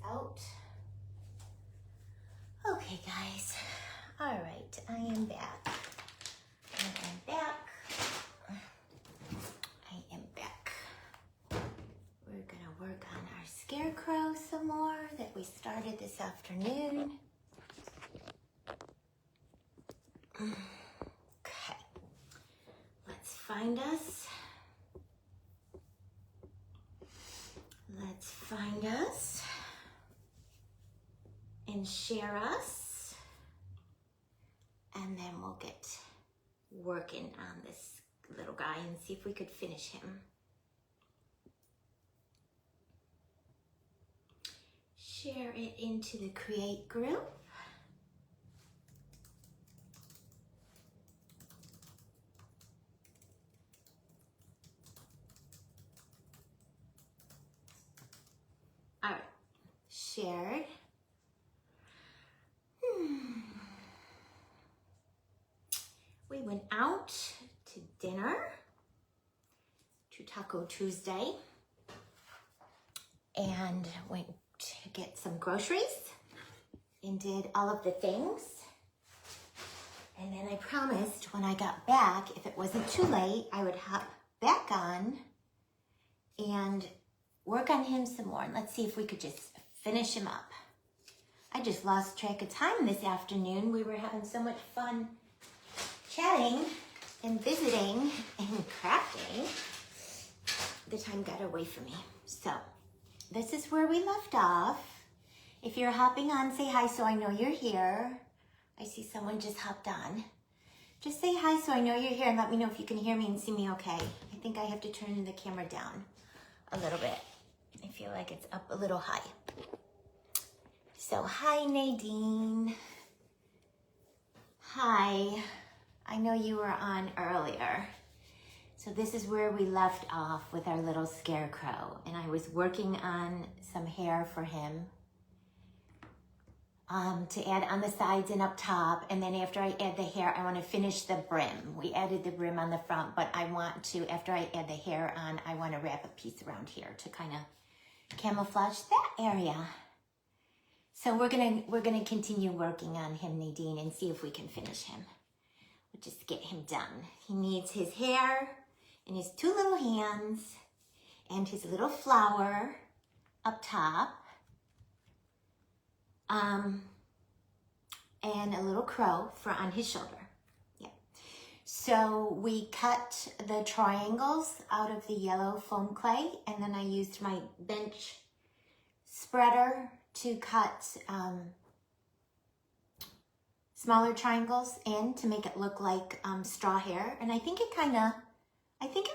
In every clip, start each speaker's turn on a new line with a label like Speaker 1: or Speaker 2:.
Speaker 1: out. Okay, guys. All right, I am back. We're gonna work on our scarecrow some more that we started this afternoon. Okay, let's find us. And share us. And then we'll get working on this little guy and see if we could finish him. Share it into the Create group. All right, shared. We went out to dinner, to Taco Tuesday, and went to get some groceries and did all of the things. And then I promised when I got back, if it wasn't too late, I would hop back on and work on him some more. And let's see if we could just finish him up. I just lost track of time this afternoon. We were having so much fun chatting and visiting and crafting. The time got away from me. So this is where we left off. If you're hopping on, say hi so I know you're here. I see someone just hopped on. Just say hi so I know you're here and let me know if you can hear me and see me okay. I think I have to turn the camera down a little bit. I feel like it's up a little high. So hi Nadine. Hi. I know you were on earlier. So this is where we left off with our little scarecrow. And I was working on some hair for him to add on the sides and up top. And then after I add the hair, I want to finish the brim. We added the brim on the front, but I want to, after I add the hair on, I want to wrap a piece around here to kind of camouflage that area. So we're gonna continue working on him, Nadine, and see if we can finish him. We'll just get him done. He needs his hair and his two little hands and his little flower up top. And a little crow on his shoulder. Yeah. So we cut the triangles out of the yellow foam clay, and then I used my bench spreader to cut smaller triangles in to make it look like straw hair. And I think it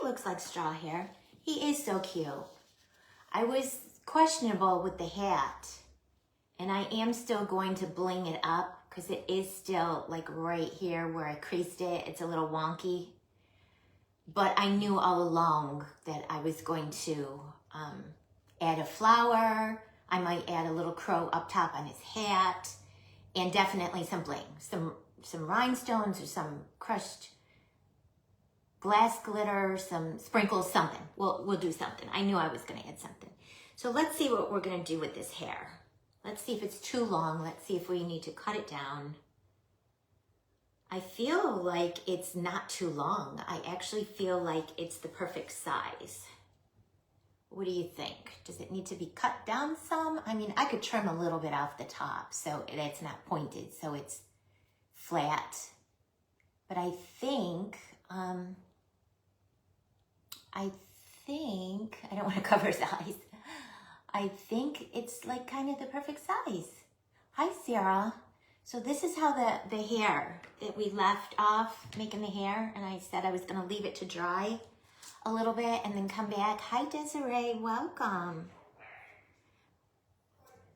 Speaker 1: looks like straw hair. He is so cute. I was questionable with the hat, and I am still going to bling it up because it is still like right here where I creased it. It's a little wonky, but I knew all along that I was going to add a flower. I might add a little crow up top on his hat, and definitely some bling, some rhinestones or some crushed glass glitter, some sprinkles, something. We'll do something. I knew I was going to add something. So let's see what we're going to do with this hair. Let's see if it's too long. Let's see if we need to cut it down. I feel like it's not too long. I actually feel like it's the perfect size. What do you think? Does it need to be cut down some? I mean, I could trim a little bit off the top so it's not pointed, so it's flat. But I think, I don't want to cover his eyes. I think it's like kind of the perfect size. Hi, Sarah. So this is how the hair that we left off making the hair, and I said I was going to leave it to dry a little bit and then come back. Hi, Desiree. Welcome.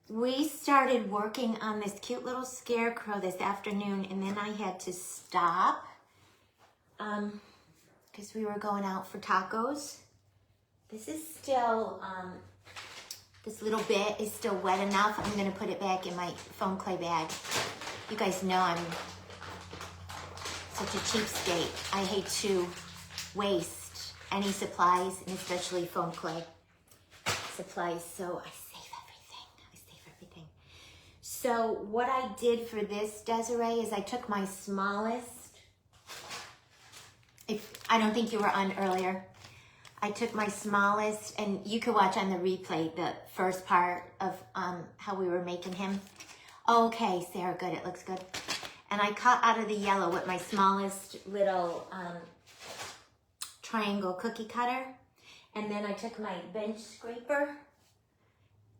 Speaker 1: We started working on this cute little scarecrow this afternoon, and then I had to stop because we were going out for tacos. This is still... this little bit is still wet enough. I'm going to put it back in my foam clay bag. You guys know I'm such a cheapskate. I hate to waste any supplies, and especially foam clay supplies, so I save everything. So what I did for this, Desiree, is I took my smallest, I don't think you were on earlier. I took my smallest, and you could watch on the replay the first part of how we were making him. Okay, Sarah, good, it looks good. And I cut out of the yellow with my smallest little triangle cookie cutter. And then I took my bench scraper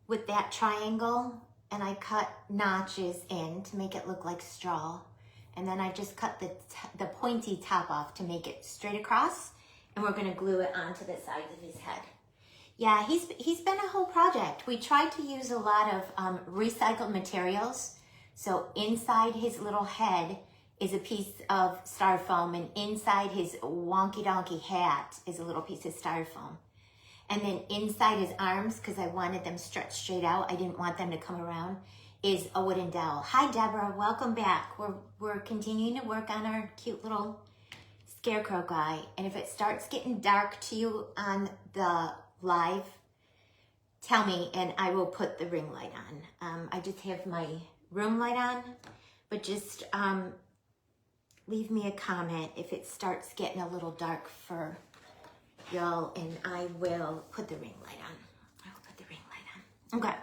Speaker 1: with that triangle, and I cut notches in to make it look like straw. And then I just cut the pointy top off to make it straight across, and we're gonna glue it onto the sides of his head. Yeah, he's been a whole project. We tried to use a lot of recycled materials. So inside his little head is a piece of styrofoam, and inside his wonky donkey hat is a little piece of styrofoam. And then inside his arms, because I wanted them stretched straight out, I didn't want them to come around, is a wooden dowel. Hi, Deborah, welcome back. We're continuing to work on our cute little scarecrow guy. And if it starts getting dark to you on the live, tell me and I will put the ring light on. I just have my room light on, but just leave me a comment if it starts getting a little dark for y'all, and I will put the ring light on. I will put the ring light on. Okay.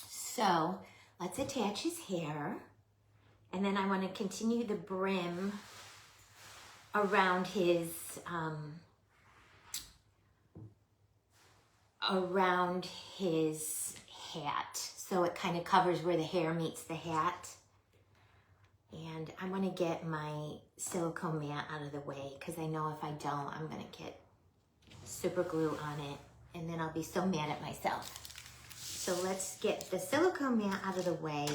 Speaker 1: So let's attach his hair, and then I want to continue the brim around his hat, so it kind of covers where the hair meets the hat. And I'm going to get my silicone mat out of the way, because I know if I don't, I'm going to get super glue on it, and then I'll be so mad at myself. So let's get the silicone mat out of the way.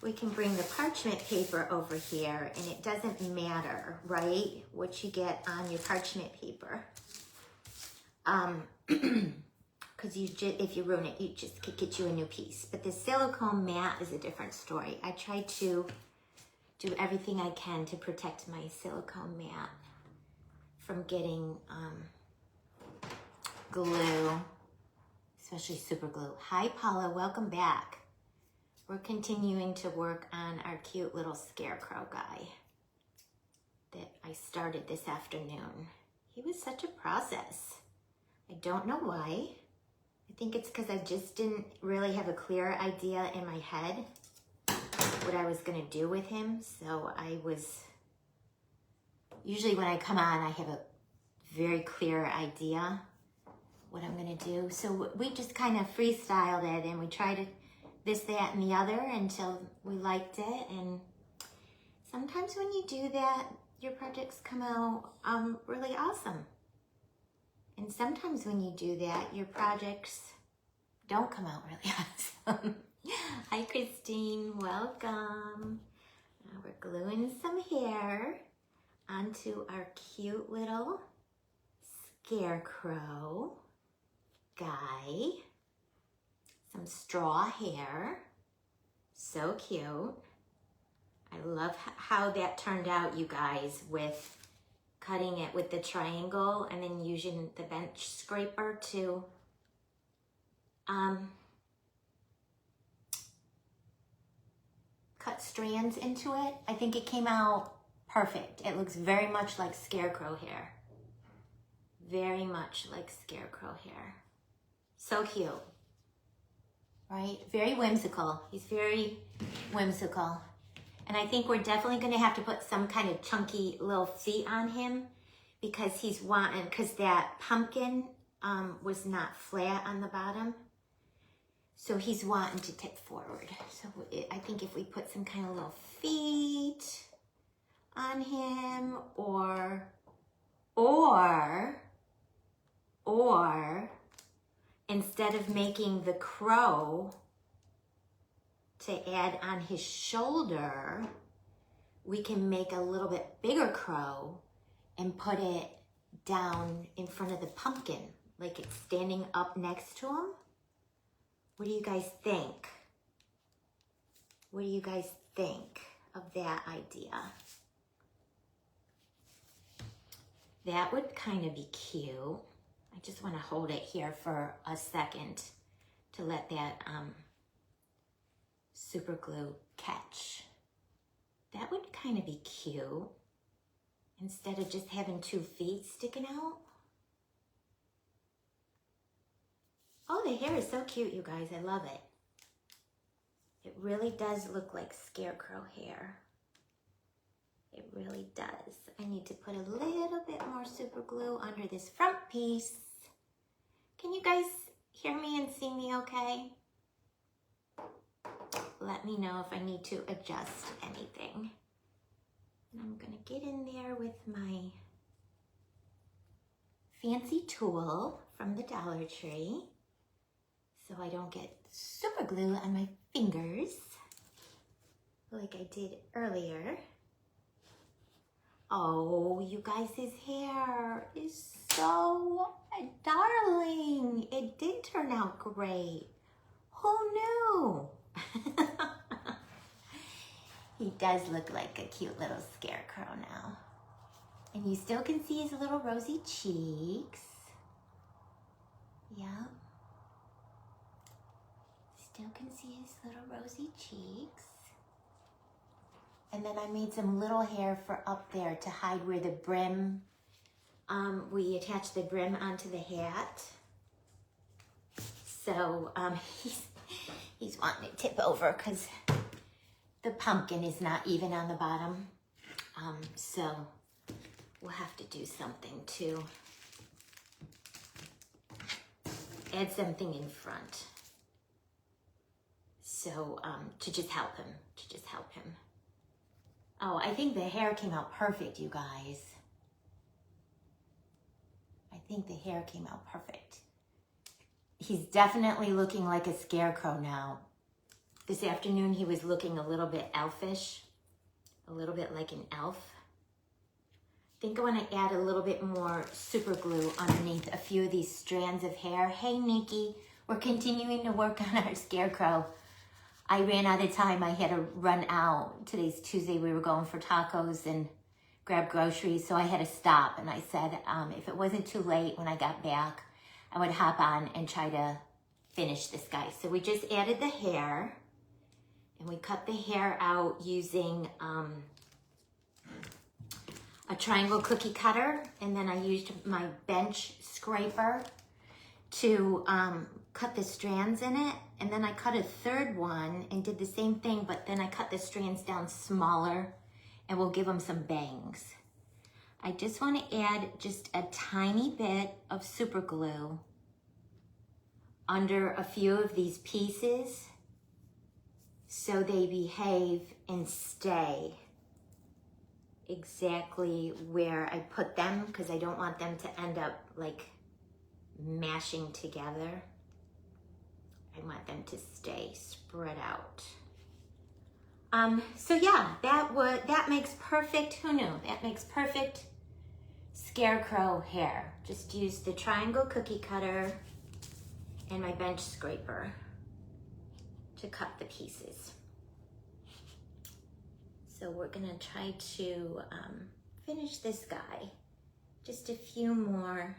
Speaker 1: We can bring the parchment paper over here, and it doesn't matter, right, what you get on your parchment paper. Because if you ruin it, you just could get you a new piece. But the silicone mat is a different story. I try to do everything I can to protect my silicone mat from getting glue, especially super glue. Hi, Paula, welcome back. We're continuing to work on our cute little scarecrow guy that I started this afternoon. He was such a process. I don't know why. I think it's because I just didn't really have a clear idea in my head what I was gonna do with him. So usually when I come on, I have a very clear idea what I'm gonna do. So we just kind of freestyled it, and we tried this, that, and the other until we liked it. And sometimes when you do that, your projects come out really awesome. And sometimes when you do that, your projects don't come out really awesome. Hi, Christine, welcome. Now we're gluing some hair onto our cute little scarecrow guy. Some straw hair, so cute. I love how that turned out, you guys, with cutting it with the triangle and then using the bench scraper to cut strands into it. I think it came out perfect. It looks very much like scarecrow hair. Very much like scarecrow hair. So cute, right? Very whimsical. He's very whimsical. And I think we're definitely going to have to put some kind of chunky little feet on him, because because that pumpkin was not flat on the bottom. So he's wanting to tip forward. So I think if we put some kind of little feet on him, or instead of making the crow to add on his shoulder, we can make a little bit bigger crow and put it down in front of the pumpkin, like it's standing up next to him. What do you guys think? What do you guys think of that idea? That would kind of be cute. I just want to hold it here for a second to let that super glue catch. That would kind of be cute instead of just having 2 feet sticking out. Oh, the hair is so cute, you guys. I love it. It really does look like scarecrow hair. It really does. I need to put a little bit more super glue under this front piece. Can you guys hear me and see me okay? Let me know if I need to adjust anything. And I'm gonna get in there with my fancy tool from the Dollar Tree so I don't get super glue on my fingers like I did earlier. Oh, you guys, his hair is so darling. It did turn out great. Who knew? He does look like a cute little scarecrow now. And you still can see his little rosy cheeks. Yeah. Still can see his little rosy cheeks. And then I made some little hair for up there to hide where the brim, we attached the brim onto the hat. So he's wanting to tip over because the pumpkin is not even on the bottom. So we'll have to do something to add something in front. So to just help him, Oh, I think the hair came out perfect, you guys. I think the hair came out perfect. He's definitely looking like a scarecrow now. This afternoon, he was looking a little bit elfish, a little bit like an elf. I think I want to add a little bit more super glue underneath a few of these strands of hair. Hey, Nikki, we're continuing to work on our scarecrow. I ran out of time. I had to run out. Today's Tuesday. We were going for tacos and grab groceries, so I had to stop. And I said, if it wasn't too late when I got back, I would hop on and try to finish this guy. So we just added the hair, and we cut the hair out using a triangle cookie cutter, and then I used my bench scraper to cut the strands in it. And then I cut a third one and did the same thing, but then I cut the strands down smaller, and we'll give them some bangs. I just want to add just a tiny bit of super glue under a few of these pieces so they behave and stay exactly where I put them, because I don't want them to end up like mashing together. I want them to stay spread out. So yeah, that makes perfect, who knew? That makes perfect scarecrow hair. Just use the triangle cookie cutter and my bench scraper to cut the pieces. So we're gonna try to finish this guy. Just a few more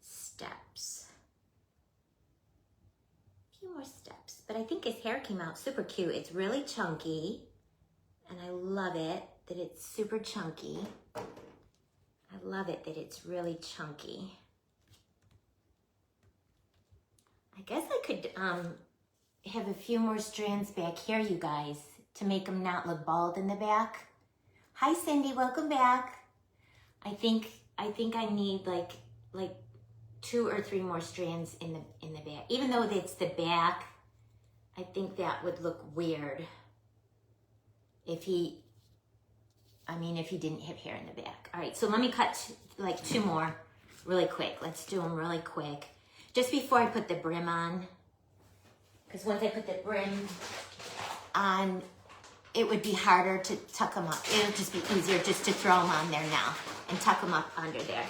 Speaker 1: steps. But I think his hair came out super cute. It's really chunky, and I love it that it's super chunky. I love it that it's really chunky. I guess I could have a few more strands back here, you guys, to make them not look bald in the back. Hi, Cindy, welcome back. I think I need like 2 or 3 more strands in the back. Even though it's the back, I think that would look weird if he didn't have hair in the back. All right, so let me cut like 2 more really quick. Let's do them really quick. Just before I put the brim on, because once I put the brim on, it would be harder to tuck them up. It'll just be easier just to throw them on there now and tuck them up under there.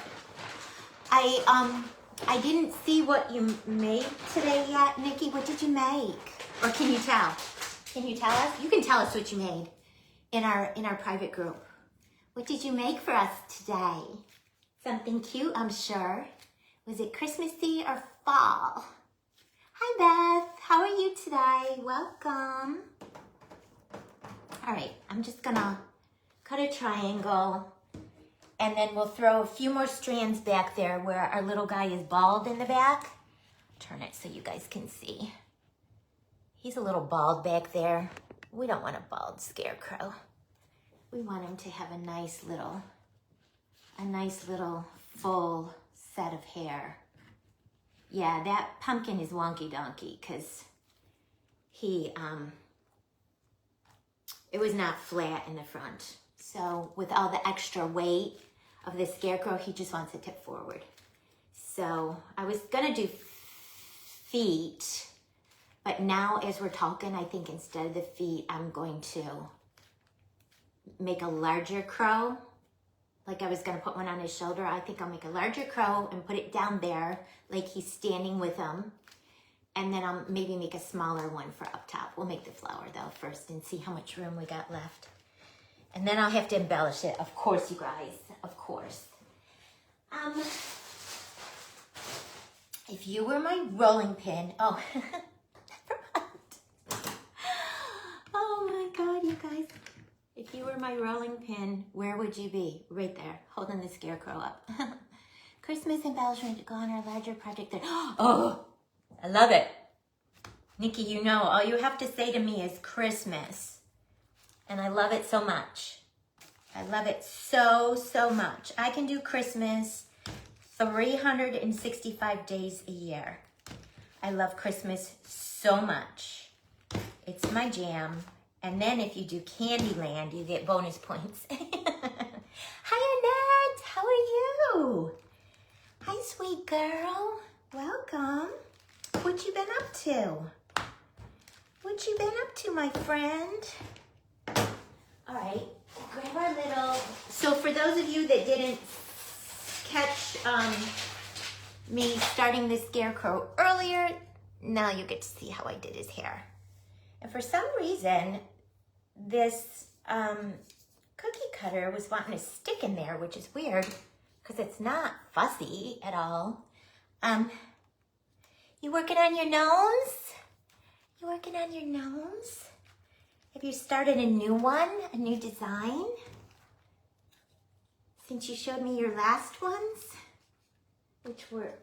Speaker 1: I didn't see what you made today yet, Nikki. What did you make? Or can you tell? Can you tell us? You can tell us what you made in our private group. What did you make for us today? Something cute, I'm sure. Was it Christmassy or fall? Hi, Beth. How are you today? Welcome. All right, I'm just gonna cut a triangle, and then we'll throw a few more strands back there where our little guy is bald in the back. Turn it so you guys can see. He's a little bald back there. We don't want a bald scarecrow. We want him to have a nice little full set of hair. Yeah, that pumpkin is wonky donkey because it was not flat in the front. So with all the extra weight of the scarecrow, he just wants to tip forward. So I was gonna do feet, but now as we're talking, I think instead of the feet, I'm going to make a larger crow. Like I was gonna put one on his shoulder. I think I'll make a larger crow and put it down there like he's standing with him. And then I'll maybe make a smaller one for up top. We'll make the flower though first and see how much room we got left. And then I'll have to embellish it, of course, you guys, of course. If you were my rolling pin, oh, never mind. Oh my God, you guys. If you were my rolling pin, where would you be? Right there, holding the scarecrow up. Christmas embellishment to go on our larger project there. Oh, I love it. Nikki, you know, all you have to say to me is Christmas. And I love it so much. I love it so, so much. I can do Christmas 365 days a year. I love Christmas so much. It's my jam. And then if you do Candyland, you get bonus points. Hi, Annette. How are you? Hi, sweet girl. Welcome. What you been up to? What you been up to, my friend? All right, grab our little... So for those of you that didn't catch me starting this scarecrow earlier, now you get to see how I did his hair. And for some reason, this cookie cutter was wanting to stick in there, which is weird because it's not fussy at all. You working on your nose? You working on your nose? Have you started a new one, a new design? Since you showed me your last ones, which were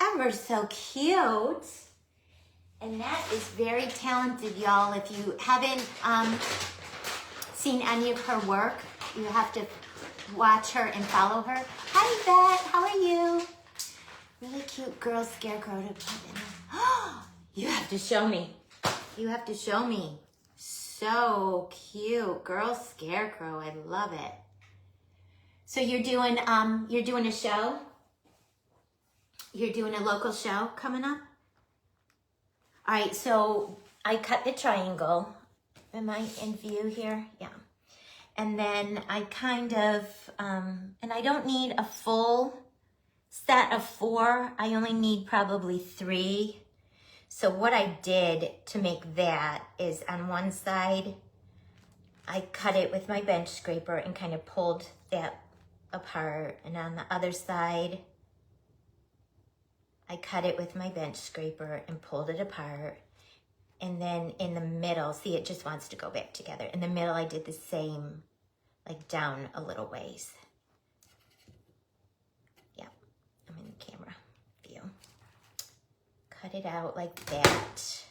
Speaker 1: ever so cute. And that is very talented, y'all. If you haven't seen any of her work, you have to watch her and follow her. Hi, Beth. How are you? Really cute girl scarecrow to put in. You have to show me. You have to show me. So cute. Girl scarecrow. I love it. So you're doing a show? You're doing a local show coming up? All right, so I cut the triangle. Am I in view here? Yeah. And then I kind of, and I don't need a full set of 4. I only need probably 3. So what I did to make that is on one side, I cut it with my bench scraper and kind of pulled that apart. And on the other side, I cut it with my bench scraper and pulled it apart. And then in the middle, see, it just wants to go back together. In the middle, I did the same, like down a little ways. Yeah, I'm in the camera view. Cut it out like that.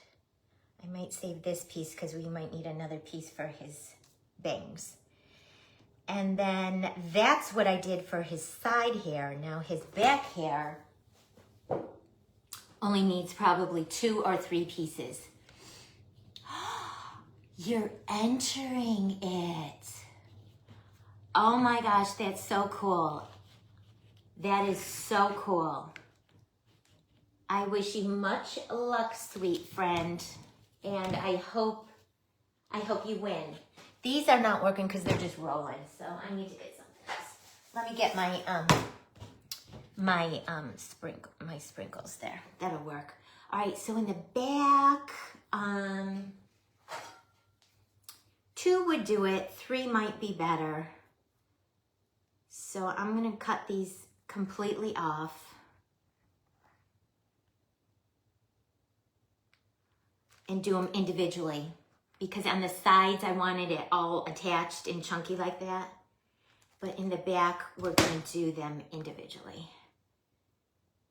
Speaker 1: I might save this piece because we might need another piece for his bangs. And then that's what I did for his side hair. Now his back hair only needs probably 2 or 3 pieces. You're entering it. Oh my gosh, that's so cool. That is so cool. I wish you much luck, sweet friend. And I hope you win. These are not working because they're just rolling, so I need to get something else. Let me get my my sprinkles there. That'll work. All right, so in the back, 2 would do it. 3 might be better. So I'm gonna cut these completely off. And do them individually. because on the sides I wanted it all attached and chunky like that. But in the back, we're gonna do them individually.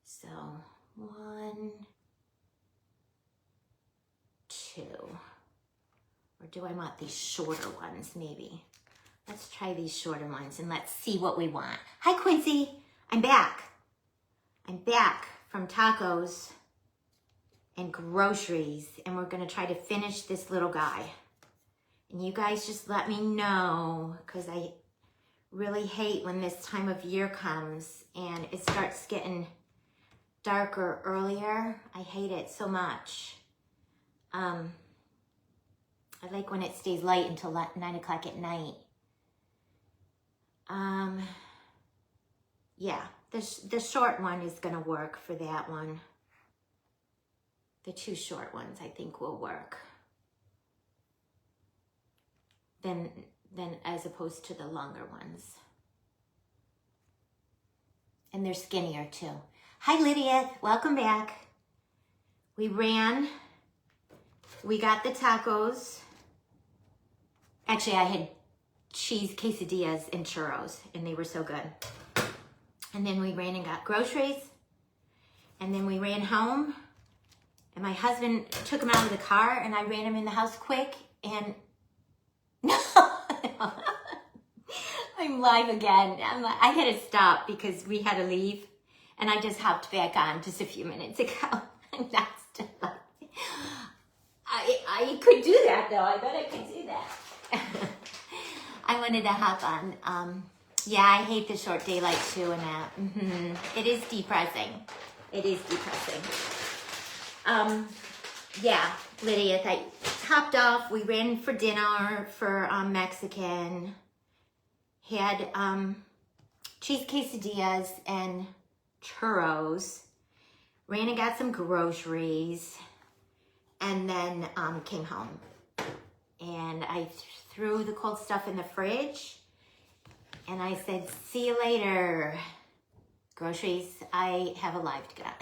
Speaker 1: So 1, 2. Or do I want these shorter ones maybe? Let's try these shorter ones and let's see what we want. Hi Quincy, I'm back. I'm back from tacos and groceries, and we're gonna try to finish this little guy. And you guys just let me know, because I really hate when this time of year comes and it starts getting darker earlier. I hate it so much. I like when it stays light until 9 o'clock at night. Yeah, the short one is gonna work for that one. The 2 short ones I think will work. Then as opposed to the longer ones. And they're skinnier too. Hi Lydia, welcome back. We got the tacos. Actually, I had cheese quesadillas and churros, and they were so good. And then we ran and got groceries, and then we ran home, and my husband took him out of the car, and I ran him in the house quick, and no, I'm live again. I had to stop because we had to leave, and I just hopped back on just a few minutes ago. And that's just like, I could do that though. I bet I could do that. I wanted to hop on. Yeah, I hate the short daylight too, and that. It is depressing. It is depressing. Yeah, Lydia, I hopped off. We ran for dinner for Mexican. Had cheese quesadillas and churros. Ran and got some groceries. And then came home. And I threw the cold stuff in the fridge. And I said, see you later. Groceries, I have a life to get.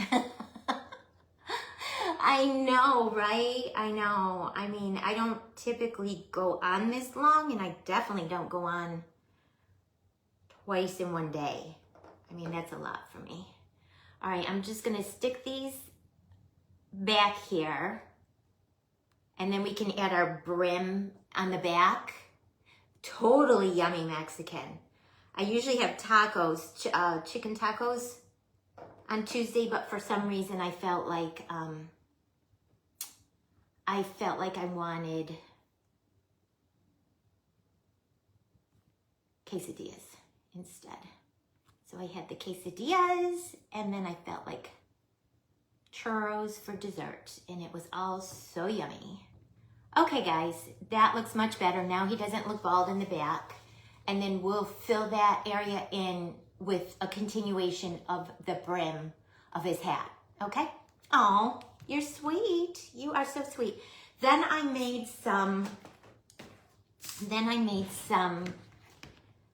Speaker 1: I know, right? I know. I mean, I don't typically go on this long, and I definitely don't go on twice in one day. I mean, that's a lot for me. All right, I'm just gonna stick these back here, and then we can add our brim on the back. Totally yummy Mexican. I usually have tacos, chicken tacos on Tuesday, but for some reason I felt like I wanted quesadillas instead. So I had the quesadillas, and then I felt like churros for dessert, and it was all so yummy. Okay guys, that looks much better. Now he doesn't look bald in the back. And then we'll fill that area in with a continuation of the brim of his hat, okay? Oh, you're sweet. You are so sweet. Then I made some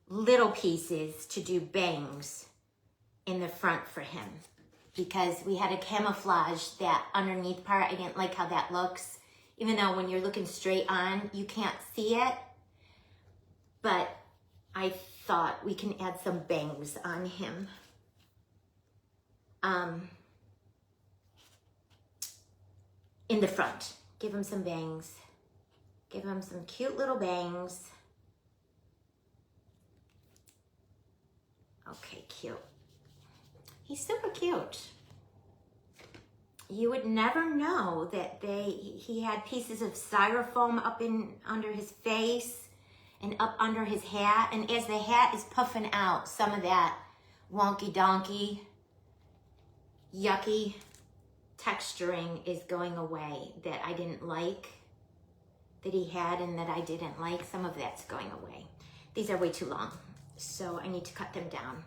Speaker 1: little pieces to do bangs in the front for him, because we had a camouflage that underneath part. I didn't like how that looks, even though when you're looking straight on, you can't see it. But I thought we can add some bangs on him. In the front. Give him some bangs. Give him some cute little bangs. Okay, cute. He's super cute. You would never know that he had pieces of styrofoam up under his face and up under his hat. And as the hat is puffing out, some of that wonky donkey, yucky texturing is going away that I didn't like, that he had and that I didn't like. Some of that's going away. These are way too long, so I need to cut them down.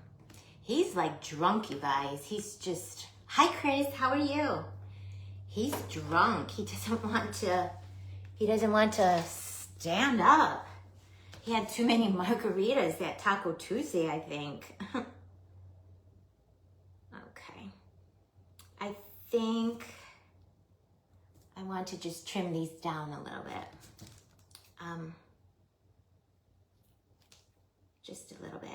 Speaker 1: He's like drunk, you guys. He's just, hi Chris, how are you? He's drunk. He doesn't want to stand up. He had too many margaritas that Taco Tuesday, I think. Okay. I think I want to just trim these down a little bit. just a little bit.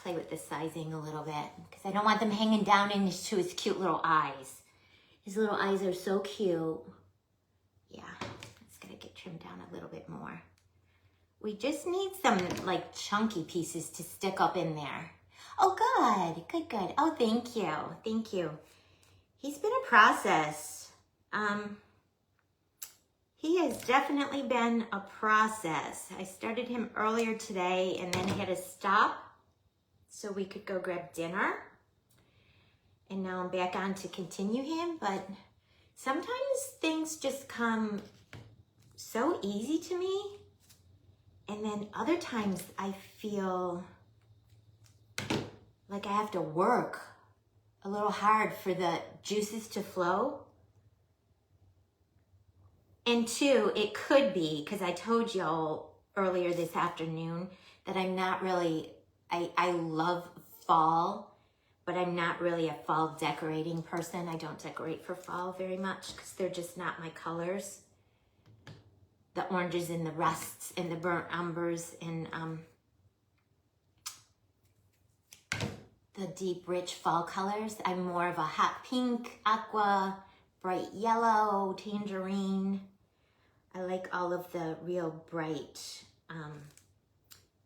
Speaker 1: Play with the sizing a little bit because I don't want them hanging down into his cute little eyes. His little eyes are so cute. Yeah, it's gonna get trimmed down a little bit more. We just need some like chunky pieces to stick up in there. Oh, good, good, good. Oh, thank you, thank you. He's been a process. He has definitely been a process. I started him earlier today and then had to stop so we could go grab dinner. And now I'm back on to continue him, but sometimes things just come so easy to me. And then other times I feel like I have to work a little hard for the juices to flow. And two, it could be, because I told y'all earlier this afternoon that I'm not really, I love fall, but I'm not really a fall decorating person. I don't decorate for fall very much because they're just not my colors. The oranges and the rusts and the burnt umbers and the deep, rich fall colors. I'm more of a hot pink, aqua, bright yellow, tangerine. I like all of the real bright,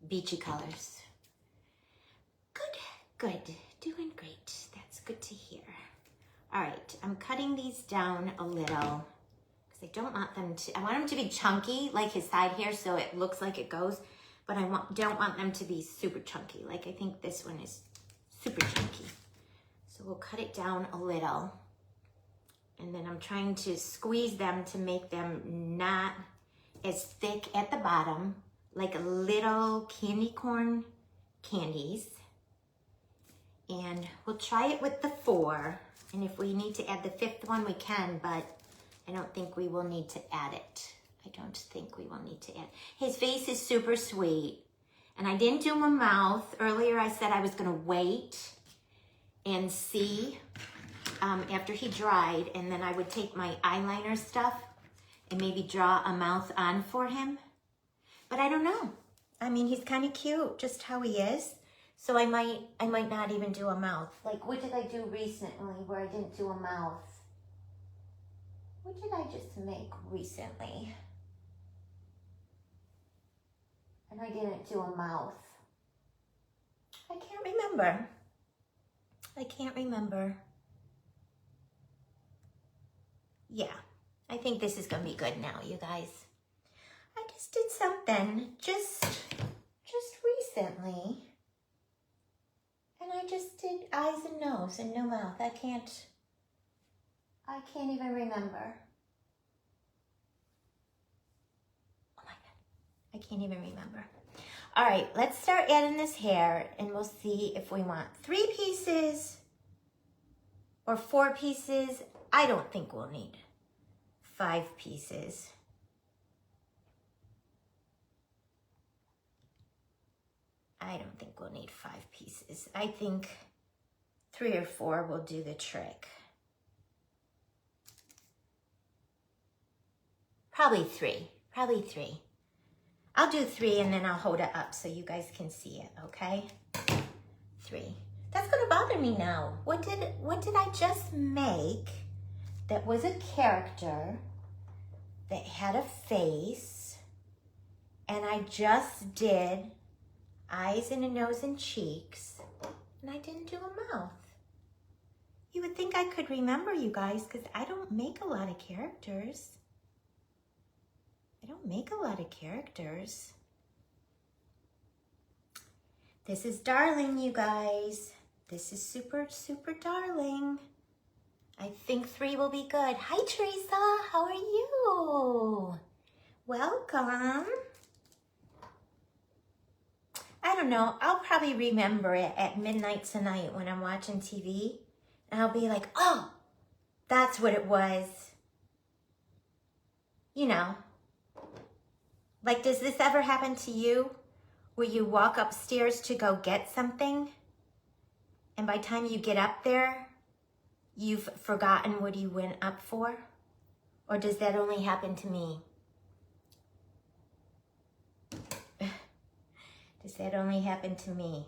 Speaker 1: beachy colors. Good, doing great. That's good to hear. All right, I'm cutting these down a little because I don't want them to, I want them to be chunky like his side hair so it looks like it goes, but I don't want them to be super chunky. Like I think this one is super chunky. So we'll cut it down a little. And then I'm trying to squeeze them to make them not as thick at the bottom, like little candy corn candies. And we'll try it with the 4. And if we need to add the 5th one, we can, but I don't think we will need to add it. I don't think we will need to add. His face is super sweet. And I didn't do him a mouth. Earlier I said I was gonna wait and see after he dried, and then I would take my eyeliner stuff and maybe draw a mouth on for him. But I don't know. I mean, he's kind of cute just how he is. So I might not even do a mouth. Like, what did I do recently where I didn't do a mouth? What did I just make recently? And I didn't do a mouth. I can't remember. I can't remember. Yeah, I think this is gonna be good now, you guys. I just did something just recently. And I just did eyes and nose and no mouth. I can't even remember. Oh my God, I can't even remember. All right, let's start adding this hair and we'll see if we want 3 pieces or 4 pieces. I don't think we'll need 5 pieces. I don't think we'll need 5 pieces. I think 3 or 4 will do the trick. Probably 3. I'll do 3 and then I'll hold it up so you guys can see it, okay? 3. That's gonna bother me now. What did I just make that was a character that had a face, and I just did eyes and a nose and cheeks, and I didn't do a mouth. You would think I could remember, you guys, because I don't make a lot of characters. This is darling, you guys. This is super, super darling. I think 3 will be good. Hi, Teresa. How are you? Welcome. I don't know. I'll probably remember it at midnight tonight when I'm watching TV. And I'll be like, oh, that's what it was. You know. Like, does this ever happen to you? Where you walk upstairs to go get something, and by the time you get up there, you've forgotten what you went up for? Or does that only happen to me? Does that only happen to me?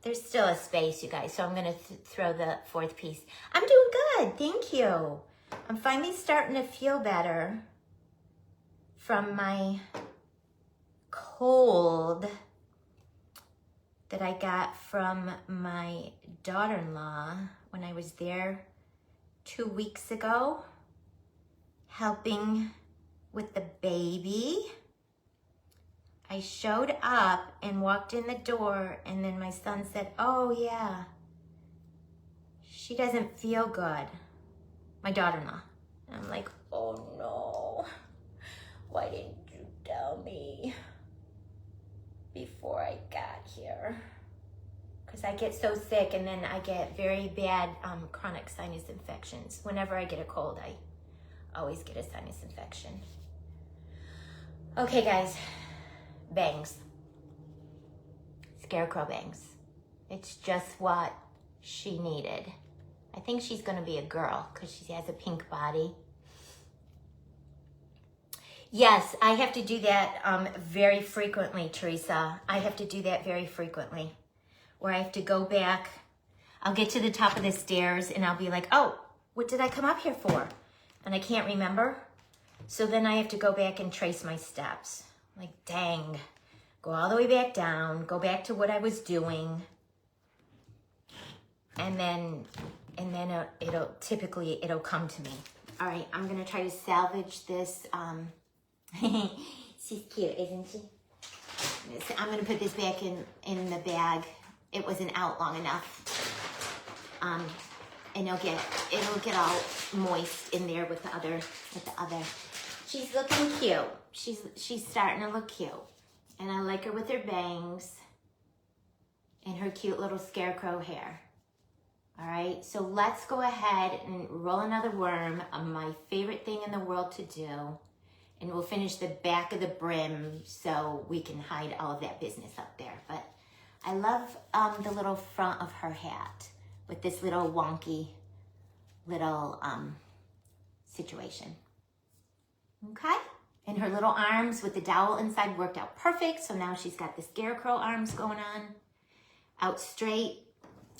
Speaker 1: There's still a space, you guys, so I'm gonna throw the fourth piece. I'm doing good, thank you. I'm finally starting to feel better from my cold that I got from my daughter-in-law when I was there 2 weeks ago, helping with the baby. I showed up and walked in the door, and then my son said, oh yeah, she doesn't feel good. My daughter-in-law. And I'm like, oh no, why didn't you tell me before I got here? Because I get so sick, and then I get very bad chronic sinus infections. Whenever I get a cold, I always get a sinus infection. Okay guys, bangs. Scarecrow bangs. It's just what she needed. I think she's gonna be a girl because she has a pink body. Yes, I have to do that very frequently, Teresa. I have to do that very frequently. Where I have to go back. I'll get to the top of the stairs and I'll be like, oh, what did I come up here for? And I can't remember. So then I have to go back and trace my steps. Like, dang. Go all the way back down, go back to what I was doing. And then it'll come to me. All right, I'm gonna try to salvage this. She's cute, isn't she? I'm gonna put this back in the bag. It wasn't out long enough. And it'll get all moist in there with the other. She's looking cute. She's starting to look cute. And I like her with her bangs and her cute little scarecrow hair. All right, so let's go ahead and roll another worm, my favorite thing in the world to do. And we'll finish the back of the brim so we can hide all of that business up there. But I love the little front of her hat with this little wonky little situation. Okay? And her little arms with the dowel inside worked out perfect. So now she's got the scarecrow arms going on out straight.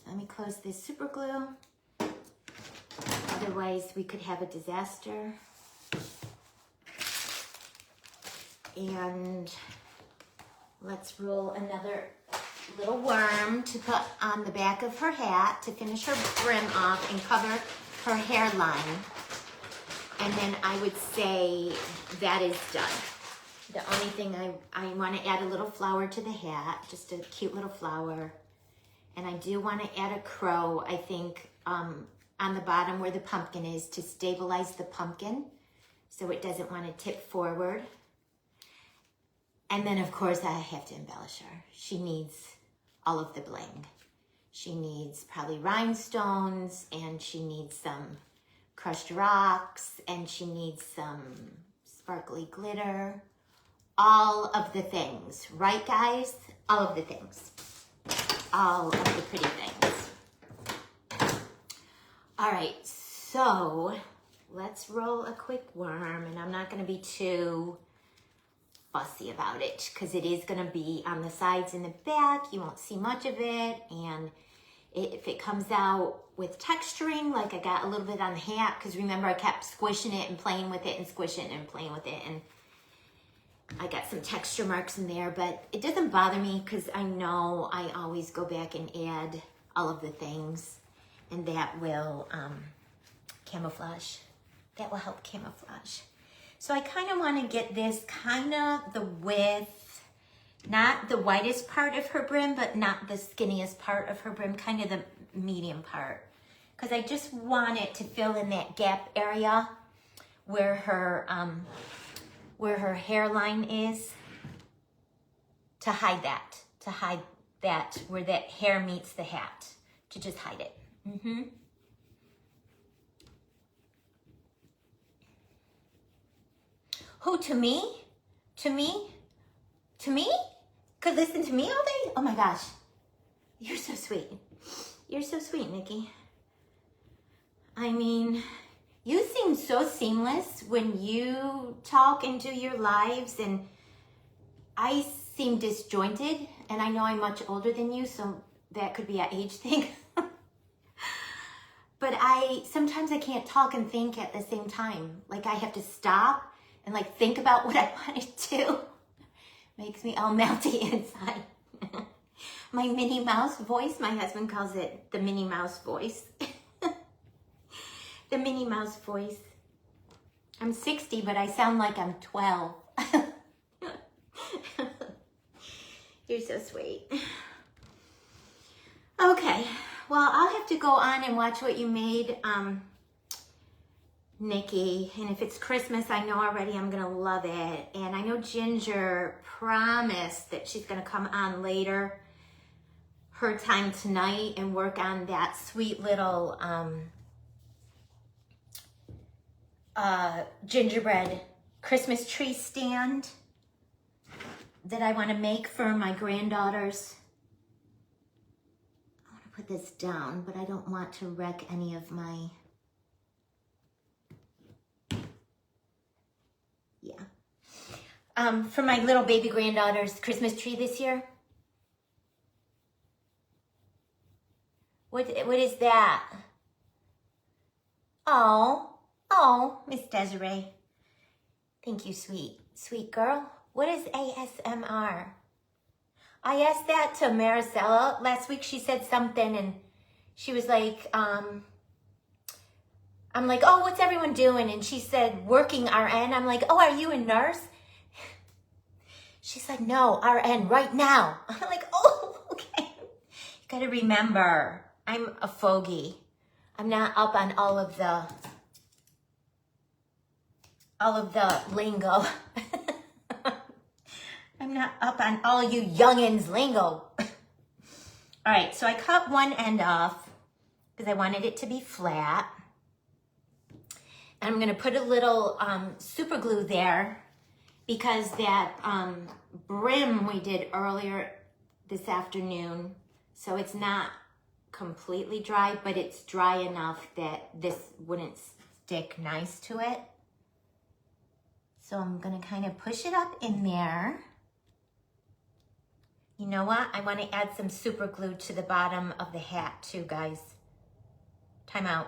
Speaker 1: Let me close this super glue. Otherwise, we could have a disaster. And let's roll another little worm to put on the back of her hat to finish her brim off and cover her hairline. And then I would say that is done. The only thing I want to add a little flower to the hat, just a cute little flower. And I do want to add a crow, I think, on the bottom where the pumpkin is to stabilize the pumpkin so it doesn't want to tip forward. And then, of course, I have to embellish her. She needs all of the bling. She needs probably rhinestones, and she needs some crushed rocks, and she needs some sparkly glitter. All of the things, right, guys? All of the things. All of the pretty things. All right, so let's roll a quick worm, and I'm not going to be too fussy about it because it is going to be on the sides and the back. You won't see much of it, and if it comes out with texturing, like I got a little bit on the hat, because remember I kept squishing it and playing with it and squishing it and playing with it, and I got some texture marks in there, but it doesn't bother me because I know I always go back and add all of the things, and that will camouflage. That will help camouflage. So I kind of want to get this kind of the width, not the widest part of her brim, but not the skinniest part of her brim, kind of the medium part. Because I just want it to fill in that gap area where her hairline is, to hide that, where that hair meets the hat, to just hide it. Who, to me? To me? To me? Could listen to me all day? Oh my gosh. You're so sweet. You're so sweet, Nikki. I mean, You seem so seamless when you talk and do your lives, and I seem disjointed, and I know I'm much older than you, so that could be an age thing. But sometimes I can't talk and think at the same time. Like I have to stop and like think about what I want to do. Makes me all melty inside. My Minnie Mouse voice, my husband calls it the Minnie Mouse voice. The Minnie Mouse voice. I'm 60, but I sound like I'm 12. You're so sweet. Okay, well, I'll have to go on and watch what you made, Nikki. And if it's Christmas, I know already I'm gonna love it. And I know Ginger promised that she's gonna come on later, her time tonight, and work on that sweet little gingerbread Christmas tree stand that I want to make for my granddaughters. I want to put this down, but I don't want to wreck any of my, for my little baby granddaughter's Christmas tree this year. What is that? Oh, Miss Desiree. Thank you, sweet girl. What is ASMR? I asked that to Maricela. Last week she said something and she was like, I'm like, oh, what's everyone doing? And she said, working RN. I'm like, oh, are you a nurse? She's like, no, RN right now. I'm like, oh, okay. You gotta remember, I'm a fogey. I'm not up on all of the lingo. I'm not up on all you youngins' lingo. All right, so I cut one end off because I wanted it to be flat. And I'm gonna put a little super glue there because that brim we did earlier this afternoon, so it's not completely dry, but it's dry enough that this wouldn't stick nice to it. So I'm gonna kind of push it up in there. You know what? I want to add some super glue to the bottom of the hat too, guys. Time out.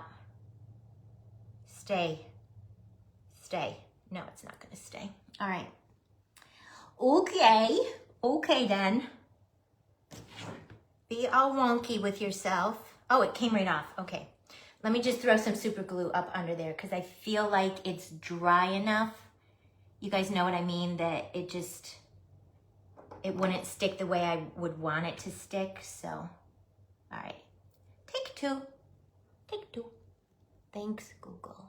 Speaker 1: Stay. No, it's not gonna stay. All right. Okay then. Be all wonky with yourself. Oh, it came right off. Okay. Let me just throw some super glue up under there because I feel like it's dry enough. You guys know what I mean? That it wouldn't stick the way I would want it to stick. So, all right. Take two. Thanks, Google.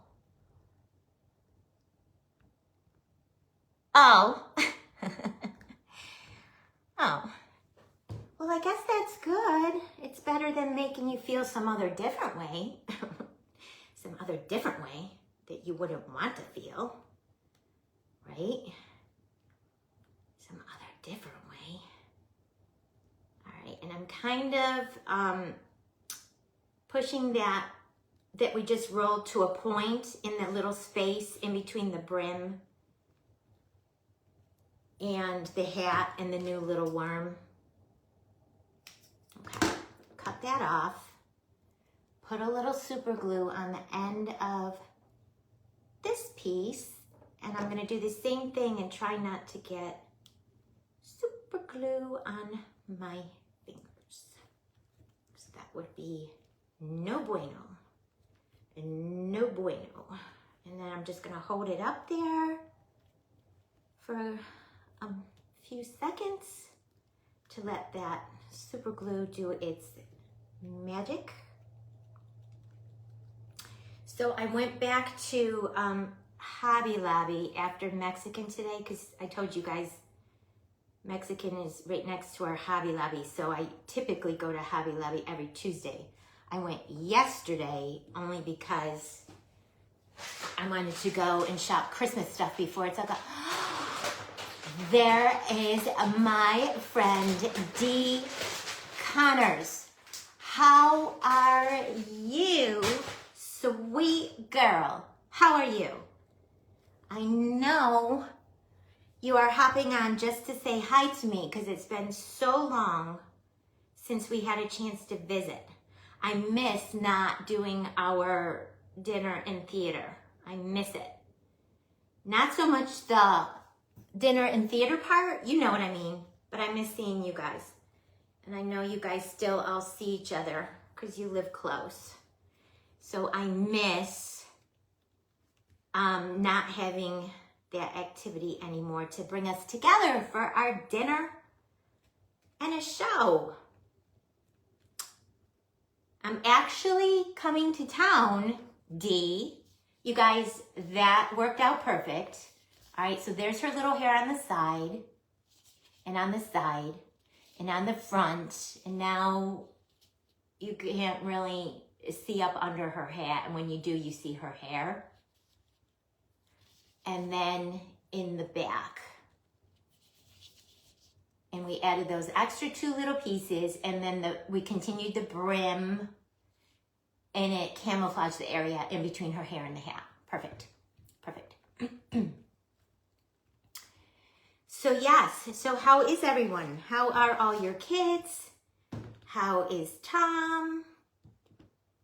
Speaker 1: Oh. Oh. Well, I guess that's good. It's better than making you feel some other different way. Some other different way that you wouldn't want to feel. Right? Some other different way. All right, and I'm kind of pushing that we just rolled to a point in that little space in between the brim and the hat and the new little worm. Okay, cut that off. Put a little super glue on the end of this piece. And I'm gonna do the same thing and try not to get super glue on my fingers. So that would be no bueno. No bueno. And then I'm just gonna hold it up there for a few seconds to let that super glue do its magic. So I went back to Hobby Lobby after Mexican today because I told you guys Mexican is right next to our Hobby Lobby, so I typically go to Hobby Lobby every Tuesday. I went yesterday only because I wanted to go and shop Christmas stuff before it's all gone. There is my friend Dee Connors. How are you, sweet girl? How are you? I know you are hopping on just to say hi to me because it's been so long since we had a chance to visit. I miss not doing our dinner in theater. I miss it. Not so much the dinner and theater part, you know what I mean, but I miss seeing you guys. And I know you guys still all see each other because you live close. So I miss not having that activity anymore to bring us together for our dinner and a show. I'm actually coming to town, D. You guys, that worked out perfect. All right, so there's her little hair on the side, and on the side, and on the front, and now you can't really see up under her hat, and when you do, you see her hair. And then in the back. And we added those extra 2 little pieces, and then we continued the brim, and it camouflaged the area in between her hair and the hat. Perfect, perfect. So yes, so how is everyone? How are all your kids? How is Tom?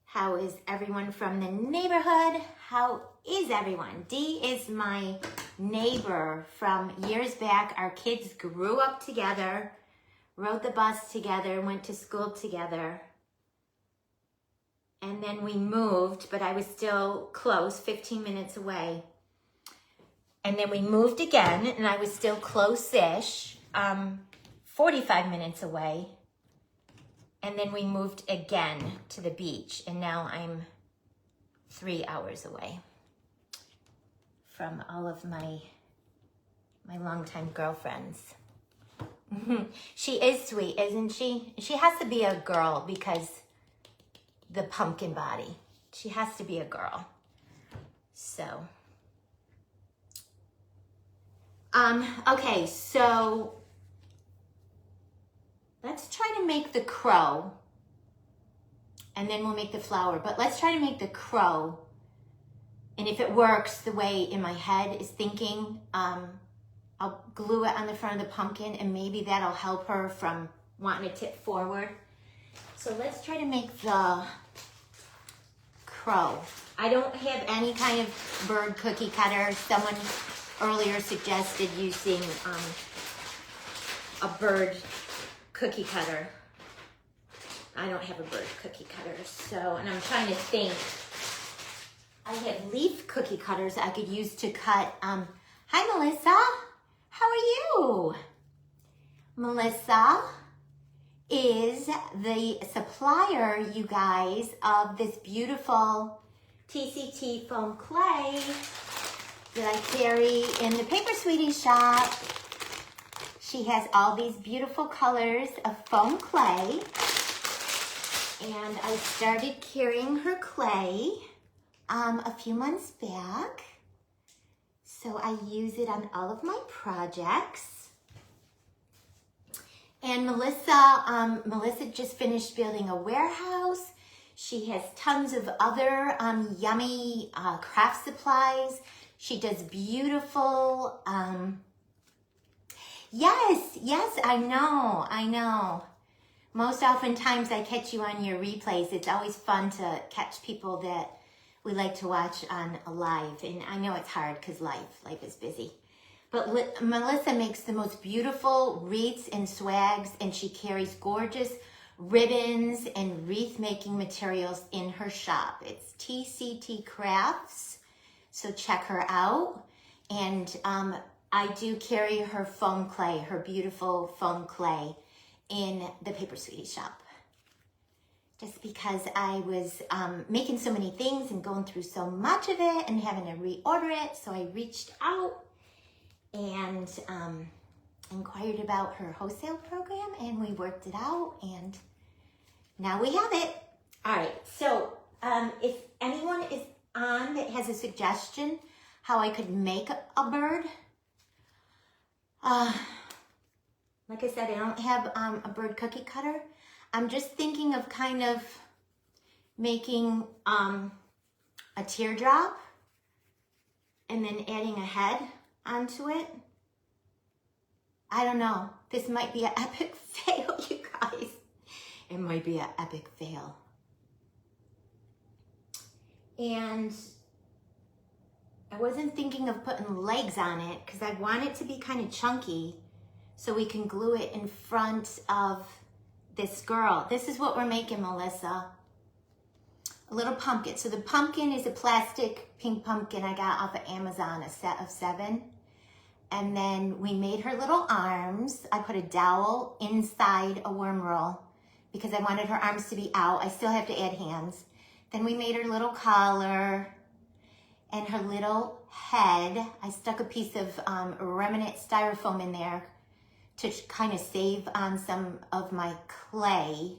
Speaker 1: How is everyone from the neighborhood? How is everyone? Dee is my neighbor from years back. Our kids grew up together, rode the bus together, went to school together. And then we moved, but I was still close, 15 minutes away. And then we moved again, and I was still close-ish, 45 minutes away. And then we moved again to the beach, and now I'm 3 hours away from all of my longtime girlfriends. She is sweet, isn't she? She has to be a girl because the pumpkin body. She has to be a girl. So, okay, so let's try to make the crow, and then we'll make the flower, but let's try to make the crow, and if it works the way in my head is thinking, I'll glue it on the front of the pumpkin, and maybe that'll help her from wanting to tip forward. So let's try to make the crow. I don't have any kind of bird cookie cutter. Someone earlier suggested using a bird cookie cutter. I don't have a bird cookie cutter, so, and I'm trying to think. I have leaf cookie cutters I could use to cut. Hi, Melissa. How are you? Melissa is the supplier, you guys, of this beautiful TCT foam clay that I carry in the Paper Sweetie shop. She has all these beautiful colors of foam clay, and I started carrying her clay a few months back, so I use it on all of my projects. And Melissa just finished building a warehouse. She has tons of other yummy craft supplies. She does beautiful, yes, I know. Most oftentimes I catch you on your replays. It's always fun to catch people that we like to watch on live. And I know it's hard because life is busy. But Melissa makes the most beautiful wreaths and swags, and she carries gorgeous ribbons and wreath making materials in her shop. It's TCT Crafts, so check her out. And I do carry her foam clay, her beautiful foam clay, in the Paper Sweetie shop. Just because I was making so many things and going through so much of it and having to reorder it, so I reached out and inquired about her wholesale program, and we worked it out, and now we have it. All right, so if anyone is on that has a suggestion how I could make a bird, like I said, I don't have a bird cookie cutter. I'm just thinking of kind of making a teardrop and then adding a head onto it. I don't know. This might be an epic fail, you guys. It might be an epic fail. And I wasn't thinking of putting legs on it because I want it to be kind of chunky so we can glue it in front of this girl. This is what we're making, Melissa. A little pumpkin. So the pumpkin is a plastic pink pumpkin I got off of Amazon, a set of 7. And then we made her little arms. I put a dowel inside a worm roll because I wanted her arms to be out. I still have to add hands. Then we made her little collar and her little head. I stuck a piece of remnant styrofoam in there to kind of save on some of my clay.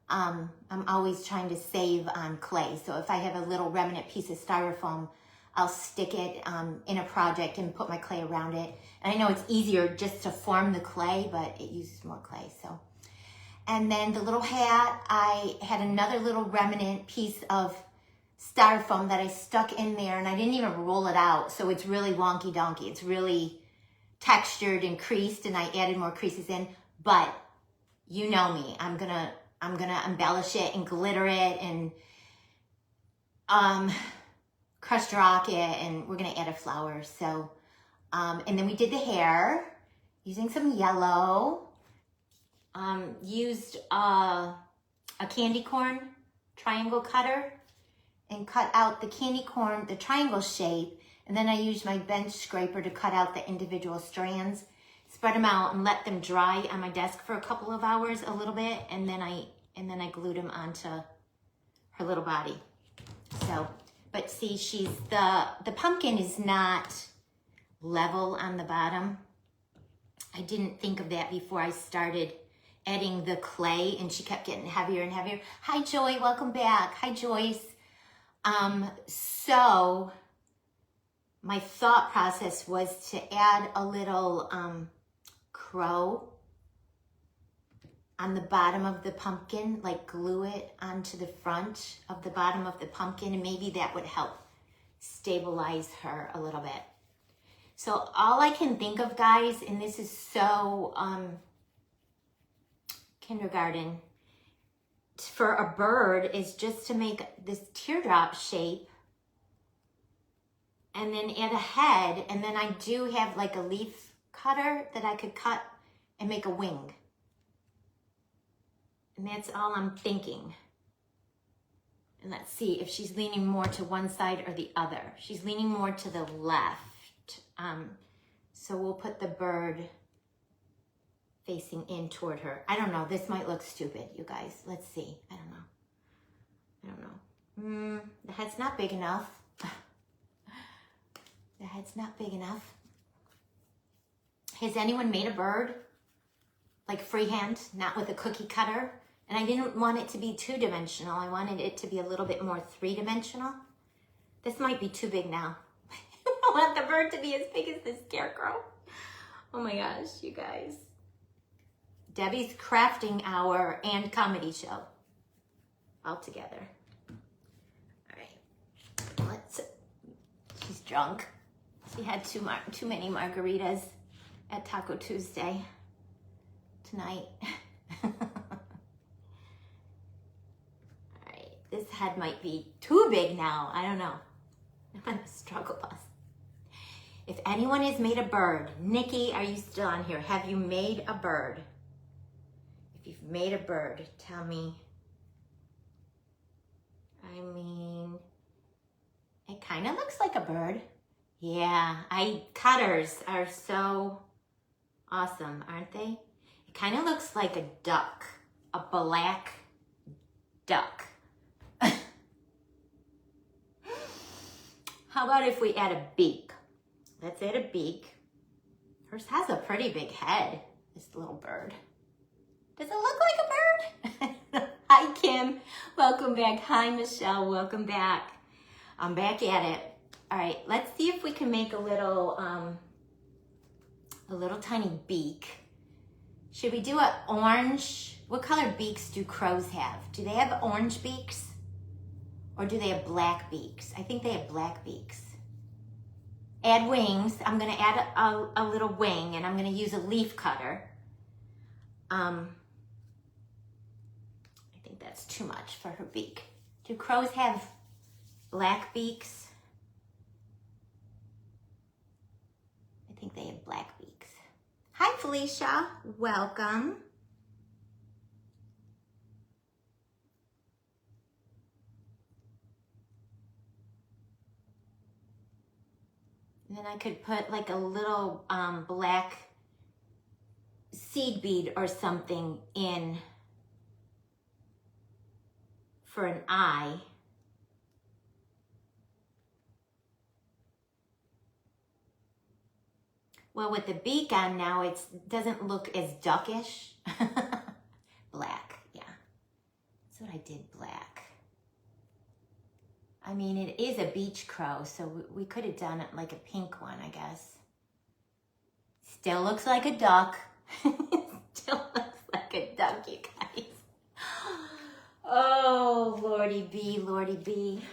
Speaker 1: I'm always trying to save on clay. So if I have a little remnant piece of styrofoam, I'll stick it in a project and put my clay around it. And I know it's easier just to form the clay, but it uses more clay, so. And then the little hat, I had another little remnant piece of styrofoam that I stuck in there, and I didn't even roll it out, so it's really wonky donkey. It's really textured and creased, and I added more creases in, but you know me. I'm gonna embellish it and glitter it and crushed rock it, and we're gonna add a flower. So, and then we did the hair using some yellow. Used a candy corn triangle cutter and cut out the candy corn, the triangle shape, and then I used my bench scraper to cut out the individual strands, spread them out and let them dry on my desk for a couple of hours, a little bit, and then I glued them onto her little body. So, but see, the pumpkin is not level on the bottom. I didn't think of that before I started adding the clay, and she kept getting heavier and heavier. Hi, Joy, welcome back. Hi, Joyce. So my thought process was to add a little crow on the bottom of the pumpkin, like glue it onto the front of the bottom of the pumpkin, and maybe that would help stabilize her a little bit. So all I can think of, guys, and this is so kindergarten, for a bird, is just to make this teardrop shape and then add a head, and then I do have like a leaf cutter that I could cut and make a wing. And that's all I'm thinking. And let's see if she's leaning more to one side or the other. She's leaning more to the left. So we'll put the bird facing in toward her. I don't know. This might look stupid, you guys. Let's see. I don't know. The head's not big enough. The head's not big enough. Has anyone made a bird? Like freehand, not with a cookie cutter? And I didn't want it to be 2-dimensional. I wanted it to be a little bit more 3-dimensional. This might be too big now. I want the bird to be as big as the scarecrow. Oh my gosh, you guys. Debbie's crafting hour and comedy show all together. All right, she's drunk. She had too many margaritas at Taco Tuesday tonight. All right, this head might be too big now. I don't know. I'm on a struggle bus. If anyone has made a bird, Nikki, are you still on here? Have you made a bird? If you've made a bird, tell me. I mean, it kind of looks like a bird. Yeah, cutters are so awesome, aren't they? It kind of looks like a duck, a black duck. How about if we add a beak? Let's add a beak. Hers has a pretty big head, this little bird. Does it look like a bird? Hi, Kim. Welcome back. Hi, Michelle. Welcome back. I'm back at it. All right, let's see if we can make a little tiny beak. Should we do an orange? What color beaks do crows have? Do they have orange beaks? Or do they have black beaks? I think they have black beaks. add wings. I'm gonna add a little wing, and I'm gonna use a leaf cutter. I think that's too much for her beak. Do crows have black beaks? I think they have black beaks. Hi, Felicia. Welcome. And then I could put like a little black seed bead or something in for an eye. Well, with the beak on now, it doesn't look as duckish. Black, yeah. That's what I did, black. I mean, it is a beach crow, so we could have done it like a pink one, I guess. Still looks like a duck. Still looks like a duck, you guys. Oh, Lordy B, Lordy B.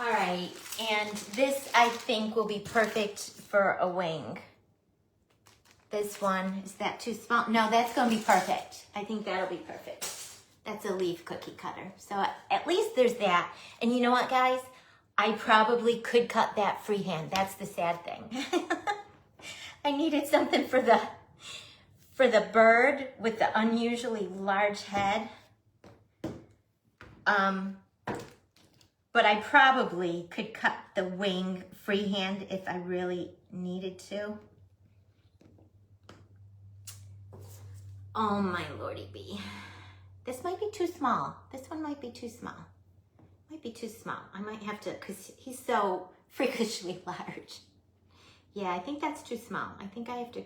Speaker 1: All right, and this I think will be perfect for a wing. This one, is that too small? No, that's gonna be perfect. I think that'll be perfect. That's a leaf cookie cutter. So at least there's that. And you know what, guys? I probably could cut that freehand. That's the sad thing. I needed something for the bird with the unusually large head. But I probably could cut the wing freehand if I really needed to. Oh my Lordy B. This might be too small. This one might be too small. Might be too small. I might have to, because he's so freakishly large. Yeah, I think that's too small. I think I have to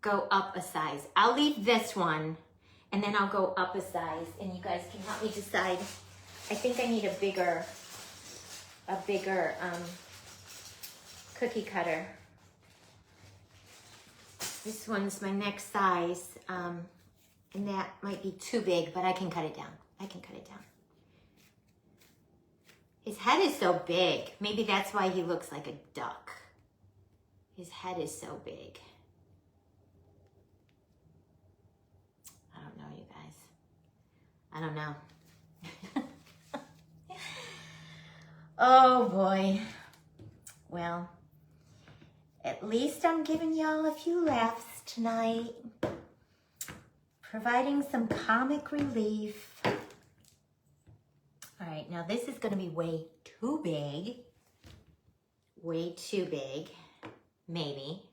Speaker 1: go up a size. I'll leave this one, and then I'll go up a size, and you guys can help me decide. I think I need a bigger cookie cutter. This one's my next size, and that might be too big, but I can cut it down. I can cut it down. His head is so big. Maybe that's why he looks like a duck. His head is so big. I don't know, you guys. I don't know. Oh boy. Well, at least I'm giving y'all a few laughs tonight. Providing some comic relief. All right, now this is gonna be way too big. Way too big, maybe.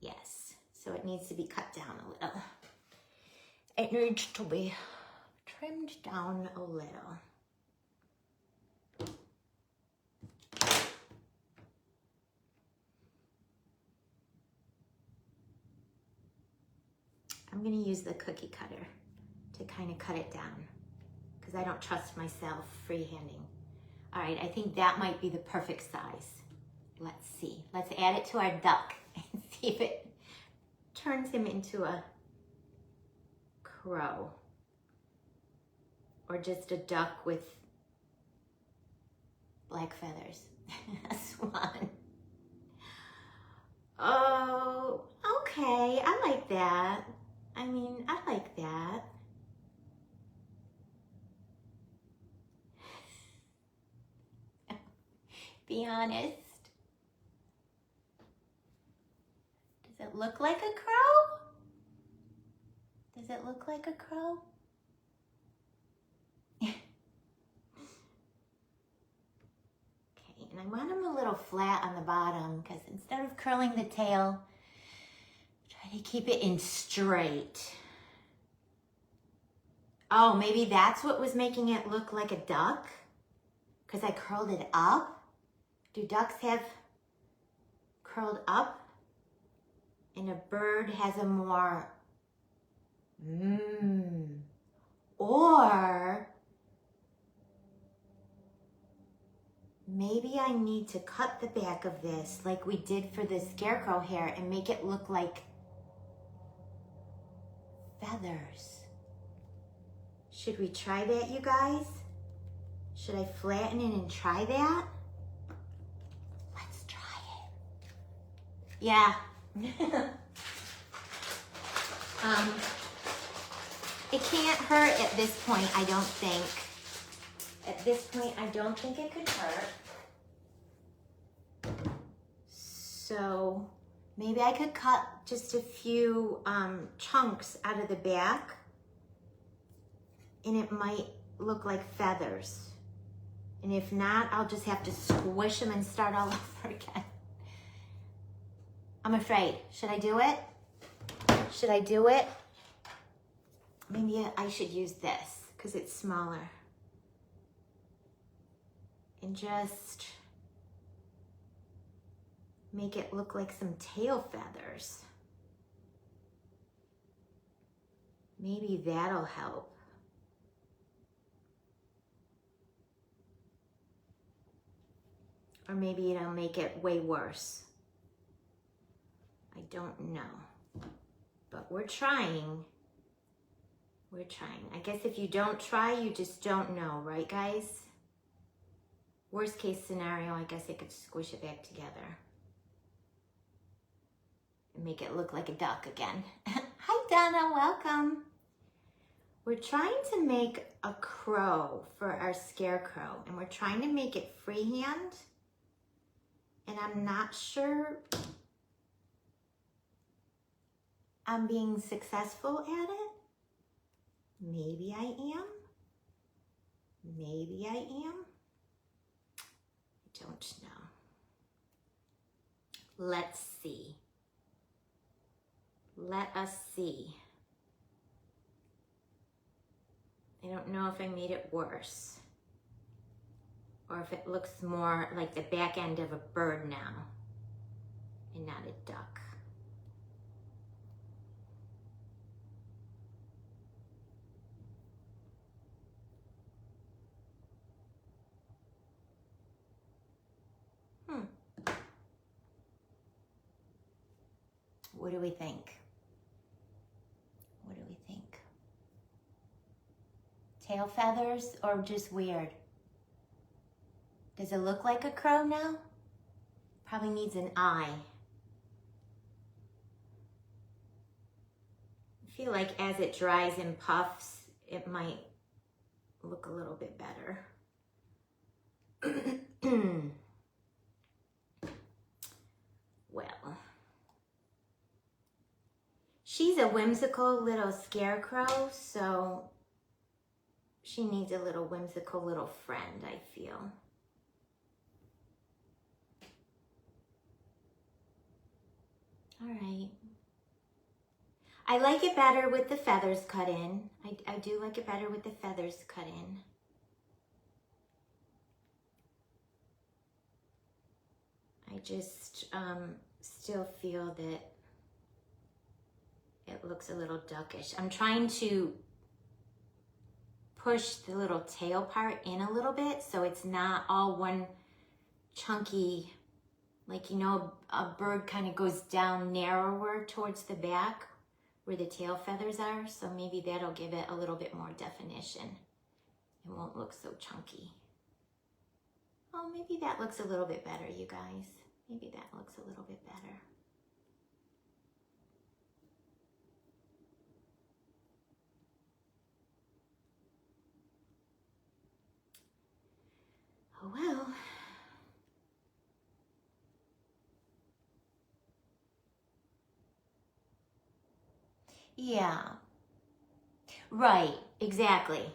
Speaker 1: Yes, so it needs to be cut down a little. It needs to be trimmed down a little. I'm gonna use the cookie cutter to kind of cut it down because I don't trust myself freehanding. All right, I think that might be the perfect size. Let's see. Let's add it to our duck and see if it turns him into a crow or just a duck with black feathers. A swan. Oh, okay. I like that. I mean, I like that. Be honest. Does it look like a crow? Does it look like a crow? Okay, and I want him a little flat on the bottom because instead of curling the tail, try to keep it in straight. Oh, maybe that's what was making it look like a duck? Because I curled it up? Do ducks have curled up? And a bird has a more, Or maybe I need to cut the back of this like we did for the scarecrow hair and make it look like feathers. Should we try that, you guys? Should I flatten it and try that? Let's try it. Yeah. It can't hurt at this point, I don't think. At this point, I don't think it could hurt. So maybe I could cut just a few chunks out of the back, and it might look like feathers. And if not, I'll just have to squish them and start all over again. I'm afraid. Should I do it? Should I do it? Maybe I should use this because it's smaller. And just make it look like some tail feathers. Maybe that'll help. Or maybe it'll make it way worse. I don't know. But we're trying. We're trying. I guess if you don't try, you just don't know, right, guys? Worst case scenario, I guess I could squish it back together and make it look like a duck again. Hi, Donna, welcome. We're trying to make a crow for our scarecrow, and we're trying to make it freehand, and I'm not sure I'm being successful at it. Maybe I am. Maybe I am. I don't know. Let's see. Let us see. I don't know if I made it worse or if it looks more like the back end of a bird now and not a duck. What do we think? What do we think? Tail feathers or just weird? Does it look like a crow now? Probably needs an eye. I feel like as it dries and puffs, it might look a little bit better. Well, she's a whimsical little scarecrow, so she needs a little whimsical little friend, I feel. All right. I like it better with the feathers cut in. I do like it better with the feathers cut in. I just still feel that it looks a little duckish. I'm trying to push the little tail part in a little bit so it's not all one chunky, like, you know, a bird kind of goes down narrower towards the back where the tail feathers are. So maybe that'll give it a little bit more definition. It won't look so chunky. Oh, maybe that looks a little bit better, you guys. Maybe that looks a little bit better. Oh, well. Yeah. Right, exactly.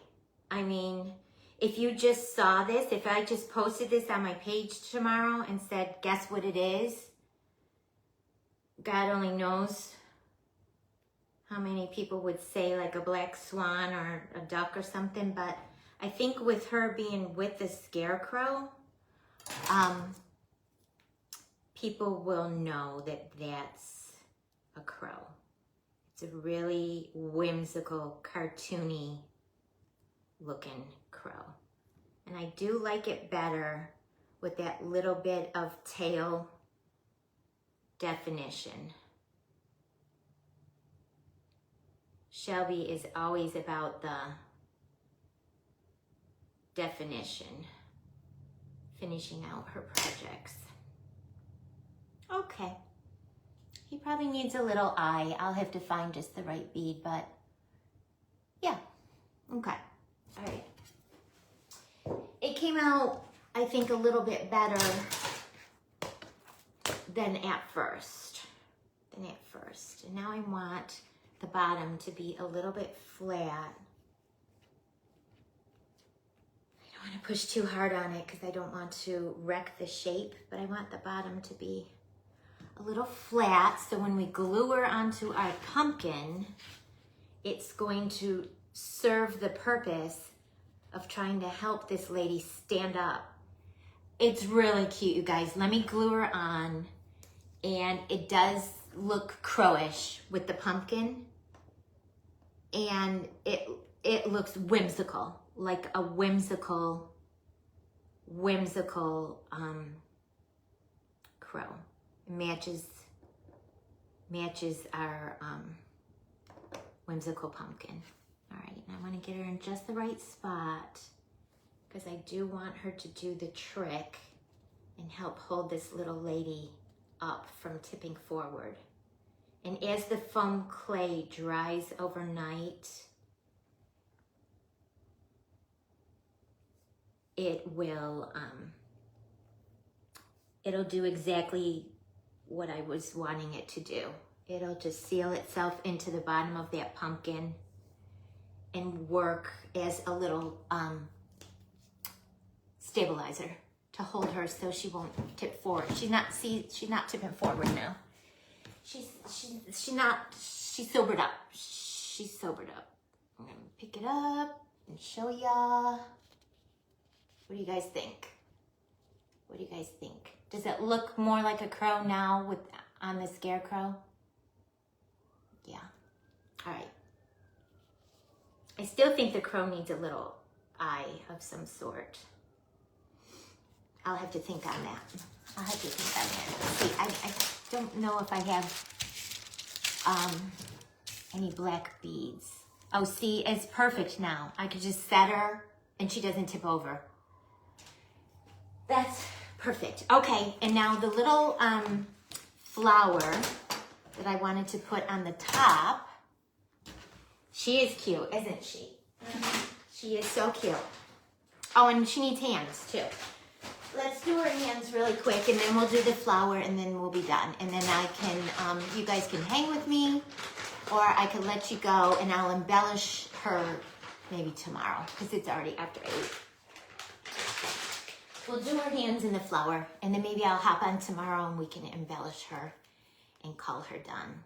Speaker 1: I mean, if you just saw this, if I just posted this on my page tomorrow and said, guess what it is? God only knows how many people would say like a black swan or a duck or something, but I think with her being with the scarecrow, people will know that that's a crow. It's a really whimsical, cartoony looking crow. And I do like it better with that little bit of tail definition. Shelby is always about the definition, finishing out her projects. Okay. He probably needs a little eye. I'll have to find just the right bead, but yeah. Okay. All right. It came out, I think, a little bit better than at first. And now I want the bottom to be a little bit flat. I don't want to push too hard on it because I don't want to wreck the shape, but I want the bottom to be a little flat, so when we glue her onto our pumpkin, it's going to serve the purpose of trying to help this lady stand up. It's really cute, you guys. Let me glue her on, and it does look crowish with the pumpkin, and it looks whimsical, like a whimsical crow. Matches our whimsical pumpkin. All right, and I want to get her in just the right spot because I do want her to do the trick and help hold this little lady up from tipping forward. And as the foam clay dries overnight, it'll do exactly what I was wanting it to do. It'll just seal itself into the bottom of that pumpkin and work as a little stabilizer to hold her so she won't tip forward. She's not tipping forward now. She's sobered up. She's sobered up. I'm gonna pick it up and show ya. What do you guys think? What do you guys think? Does it look more like a crow now on the scarecrow? Yeah. All right. I still think the crow needs a little eye of some sort. I'll have to think on that. See, I don't know if I have any black beads. Oh, see, it's perfect now. I could just set her and she doesn't tip over. That's perfect. Okay, and now the little flower that I wanted to put on the top. She is cute, isn't she? She is so cute. Oh, and she needs hands too. Let's do her hands really quick, and then we'll do the flower, and then we'll be done. And then I can, you guys can hang with me, or I can let you go, and I'll embellish her maybe tomorrow, because it's already after 8. We'll do her hands in the flower, and then maybe I'll hop on tomorrow and we can embellish her and call her done.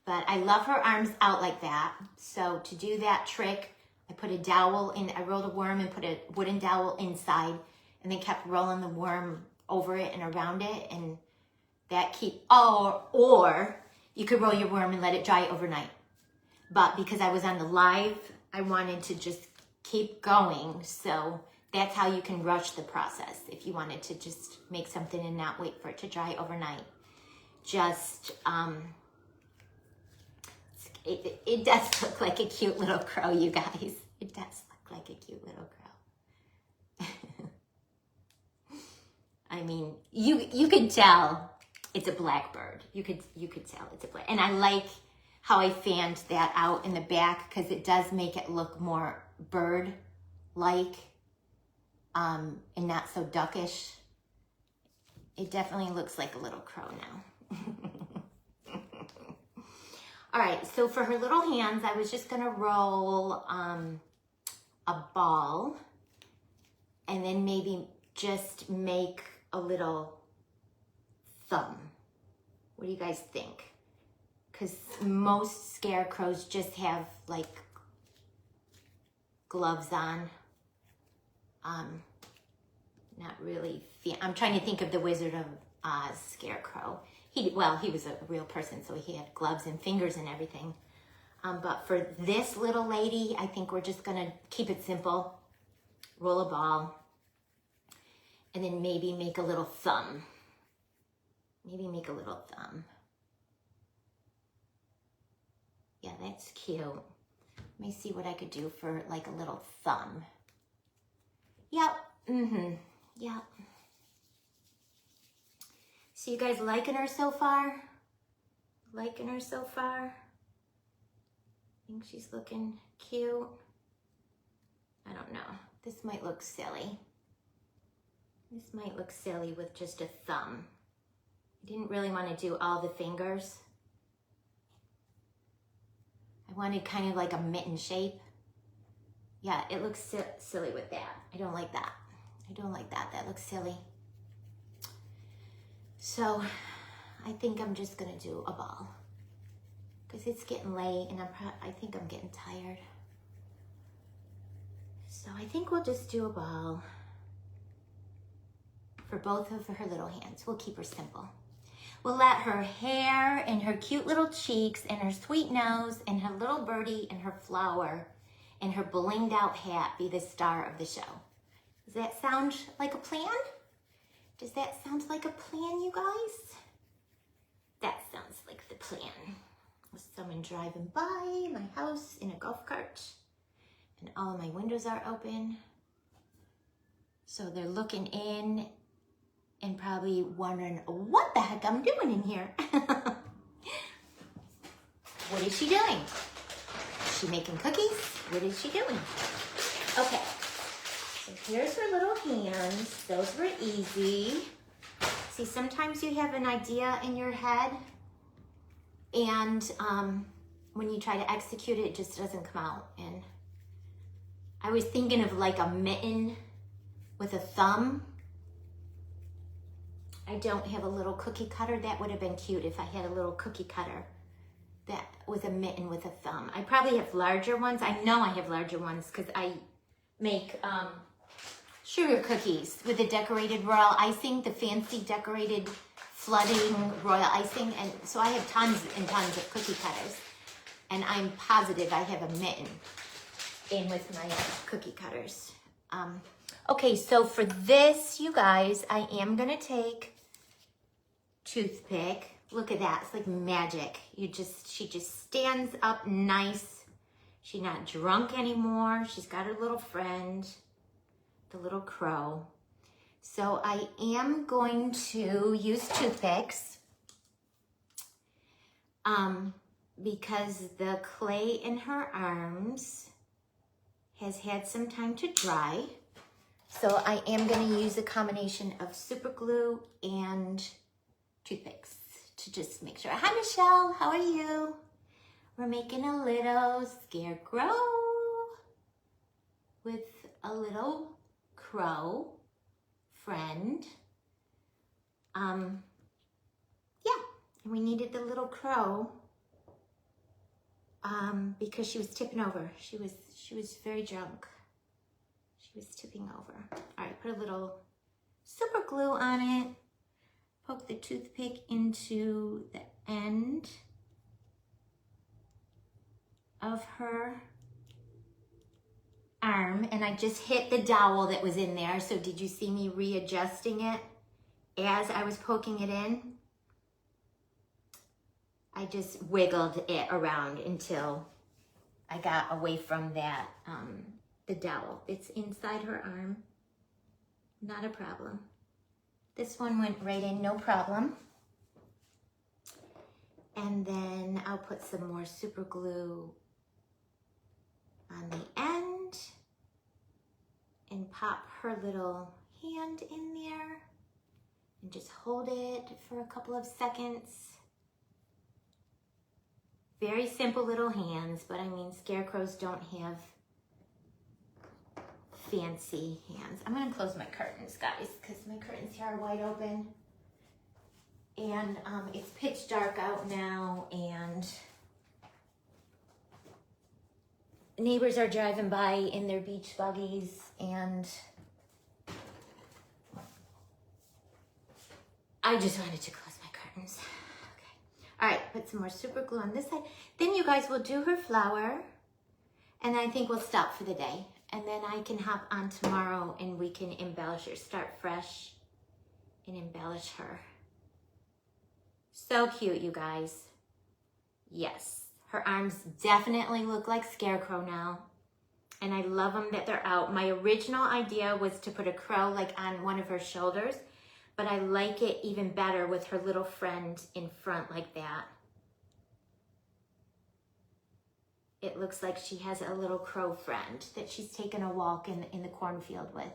Speaker 1: But I love her arms out like that. So to do that trick, I put a dowel in, I rolled a worm and put a wooden dowel inside, and then kept rolling the worm over it and around it, and that or you could roll your worm and let it dry overnight. But because I was on the live, I wanted to just keep going, so that's how you can rush the process if you wanted to just make something and not wait for it to dry overnight. Just, it does look like a cute little crow, you guys. It does look like a cute little crow. I mean, you could tell it's a blackbird. You could tell it's a black. And I like how I fanned that out in the back because it does make it look more bird-like. And not so duckish. It definitely looks like a little crow now. All right, so for her little hands, I was just gonna roll a ball and then maybe just make a little thumb. What do you guys think? Because most scarecrows just have like gloves on. Not really. I'm trying to think of the Wizard of Oz scarecrow. He was a real person, so he had gloves and fingers and everything. But for this little lady, I think we're just gonna keep it simple. Roll a ball, and then maybe make a little thumb. Yeah, that's cute. Let me see what I could do for like a little thumb. Yep. Yep. So you guys liking her so far? Liking her so far? I think she's looking cute. I don't know. This might look silly. This might look silly with just a thumb. I didn't really want to do all the fingers. I wanted kind of like a mitten shape. Yeah, it looks silly with that. I don't like that. I don't like that. That looks silly. So I think I'm just gonna do a ball because it's getting late and I think I'm getting tired. So I think we'll just do a ball for both of her little hands. We'll keep her simple. We'll let her hair and her cute little cheeks and her sweet nose and her little birdie and her flower and her blinged out hat be the star of the show. Does that sound like a plan? Does that sound like a plan, you guys? That sounds like the plan. With someone driving by my house in a golf cart and all of my windows are open. So they're looking in and probably wondering what the heck I'm doing in here. What is she doing? Is she making cookies? What is she doing? Okay, so here's her little hands. Those were easy. See, sometimes you have an idea in your head and when you try to execute it, it just doesn't come out. And I was thinking of like a mitten with a thumb. I don't have a little cookie cutter. That would have been cute if I had a little cookie cutter that with a mitten with a thumb. I probably have larger ones. I know I have larger ones because I make sugar cookies with the decorated royal icing, the fancy decorated flooding royal icing. And so I have tons and tons of cookie cutters. And I'm positive I have a mitten in with my cookie cutters. Okay, so for this, you guys, I am gonna take toothpick. Look at that, it's like magic. She just stands up nice. She's not drunk anymore. She's got her little friend, the little crow. So I am going to use toothpicks because the clay in her arms has had some time to dry. So I am going to use a combination of super glue and toothpicks to just make sure. Hi, Michelle. How are you? We're making a little scarecrow with a little crow friend. Yeah, and we needed the little crow because she was tipping over. She was very drunk. She was tipping over. All right, put a little super glue on it. Poke the toothpick into the end of her arm. And I just hit the dowel that was in there. So did you see me readjusting it as I was poking it in? I just wiggled it around until I got away from that, the dowel. It's inside her arm, not a problem. This one went right in, no problem. And then I'll put some more super glue on the end and pop her little hand in there and just hold it for a couple of seconds. Very simple little hands, but I mean, scarecrows don't have fancy hands. I'm gonna close my curtains, guys, because my curtains here are wide open. And it's pitch dark out now, and neighbors are driving by in their beach buggies, and I just wanted to close my curtains. All right, put some more super glue on this side. Then you guys will do her flower, and I think we'll stop for the day. And then I can hop on tomorrow and we can embellish her, start fresh and embellish her. So cute, you guys. Yes, her arms definitely look like Scarecrow now. And I love them that they're out. My original idea was to put a crow like on one of her shoulders, but I like it even better with her little friend in front like that. It looks like she has a little crow friend that she's taken a walk in the cornfield with.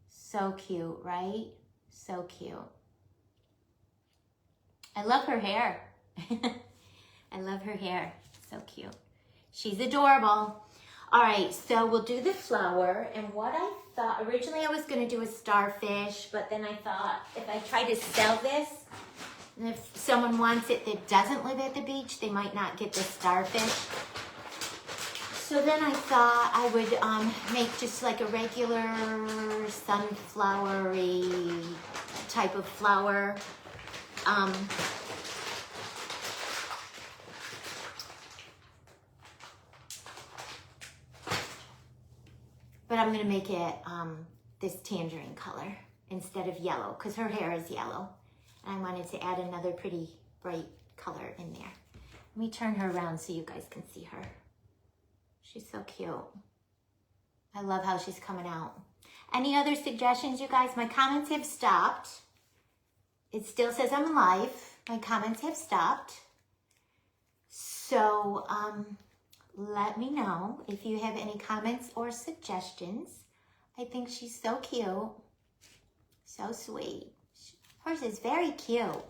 Speaker 1: So cute, right? So cute. I love her hair. I love her hair. So cute. She's adorable. All right, so we'll do the flower. And what I thought, originally I was going to do a starfish, but then I thought if I try to sell this, and if someone wants it that doesn't live at the beach, they might not get the starfish. So then I thought I would make just like a regular sunflowery type of flower. But I'm gonna make it this tangerine color instead of yellow because her hair is yellow. And I wanted to add another pretty bright color in there. Let me turn her around so you guys can see her. She's so cute. I love how she's coming out. Any other suggestions, you guys? My comments have stopped. It still says I'm live. My comments have stopped. So let me know if you have any comments or suggestions. I think she's so cute. So sweet. Hers is very cute.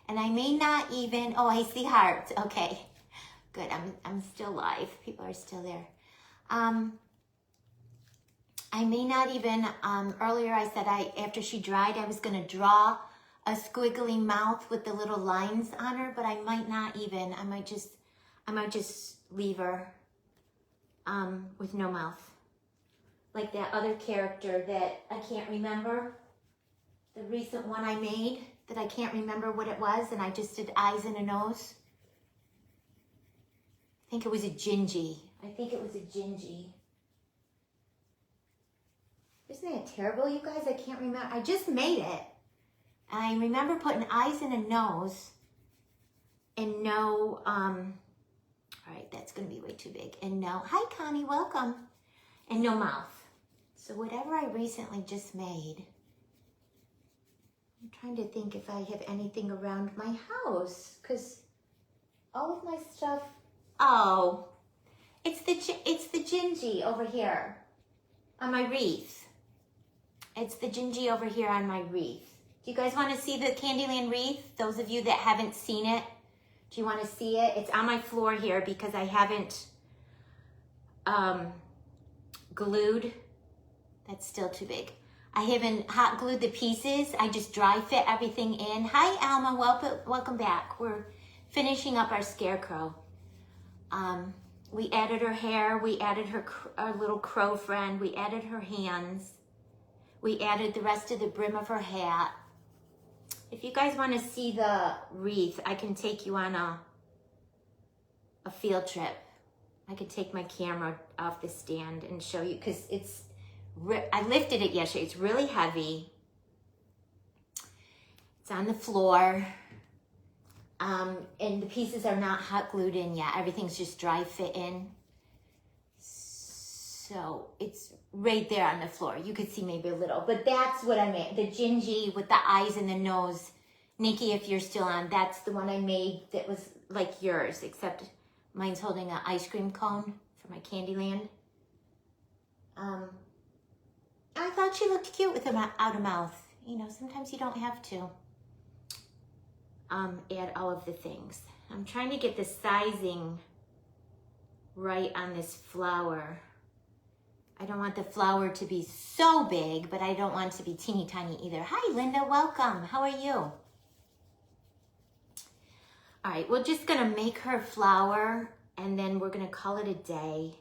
Speaker 1: And I may not even, oh, I see hearts. Okay, good. I'm still live. People are still there. I may not even, earlier I said after she dried, I was going to draw a squiggly mouth with the little lines on her, but I might not even. I might just leave her with no mouth. Like that other character that I can't remember. The recent one I made that I can't remember what it was, and I just did eyes and a nose. I think it was a Gingy. Isn't that terrible, you guys? I can't remember. I just made it. And I remember putting eyes and a nose and no, all right, that's going to be way too big. And no, hi Connie, welcome. And no mouth. So whatever I recently just made, I'm trying to think if I have anything around my house, because all of my stuff, oh, it's the Gingy over here on my wreath. It's the Gingy over here on my wreath. Do you guys want to see the Candyland wreath? Those of you that haven't seen it, do you want to see it? It's on my floor here because I haven't glued. That's still too big. I haven't hot glued the pieces. I just dry fit everything in. Hi, Alma. Welcome back. We're finishing up our scarecrow. We added her hair. We added our little crow friend. We added her hands. We added the rest of the brim of her hat. If you guys want to see the wreath, I can take you on a field trip. I could take my camera off the stand and show you, because I lifted it yesterday. It's really heavy. It's on the floor. And the pieces are not hot glued in yet. Everything's just dry fit in. So it's right there on the floor. You could see maybe a little, but that's what I made. The Gingy with the eyes and the nose. Nikki, if you're still on, that's the one I made that was like yours, except mine's holding an ice cream cone for my Candyland. I thought she looked cute with out of mouth. You know, sometimes you don't have to add all of the things. I'm trying to get the sizing right on this flower. I don't want the flower to be so big, but I don't want it to be teeny tiny either. Hi, Linda, welcome. How are you? All right, we're just gonna make her flower and then we're gonna call it a day.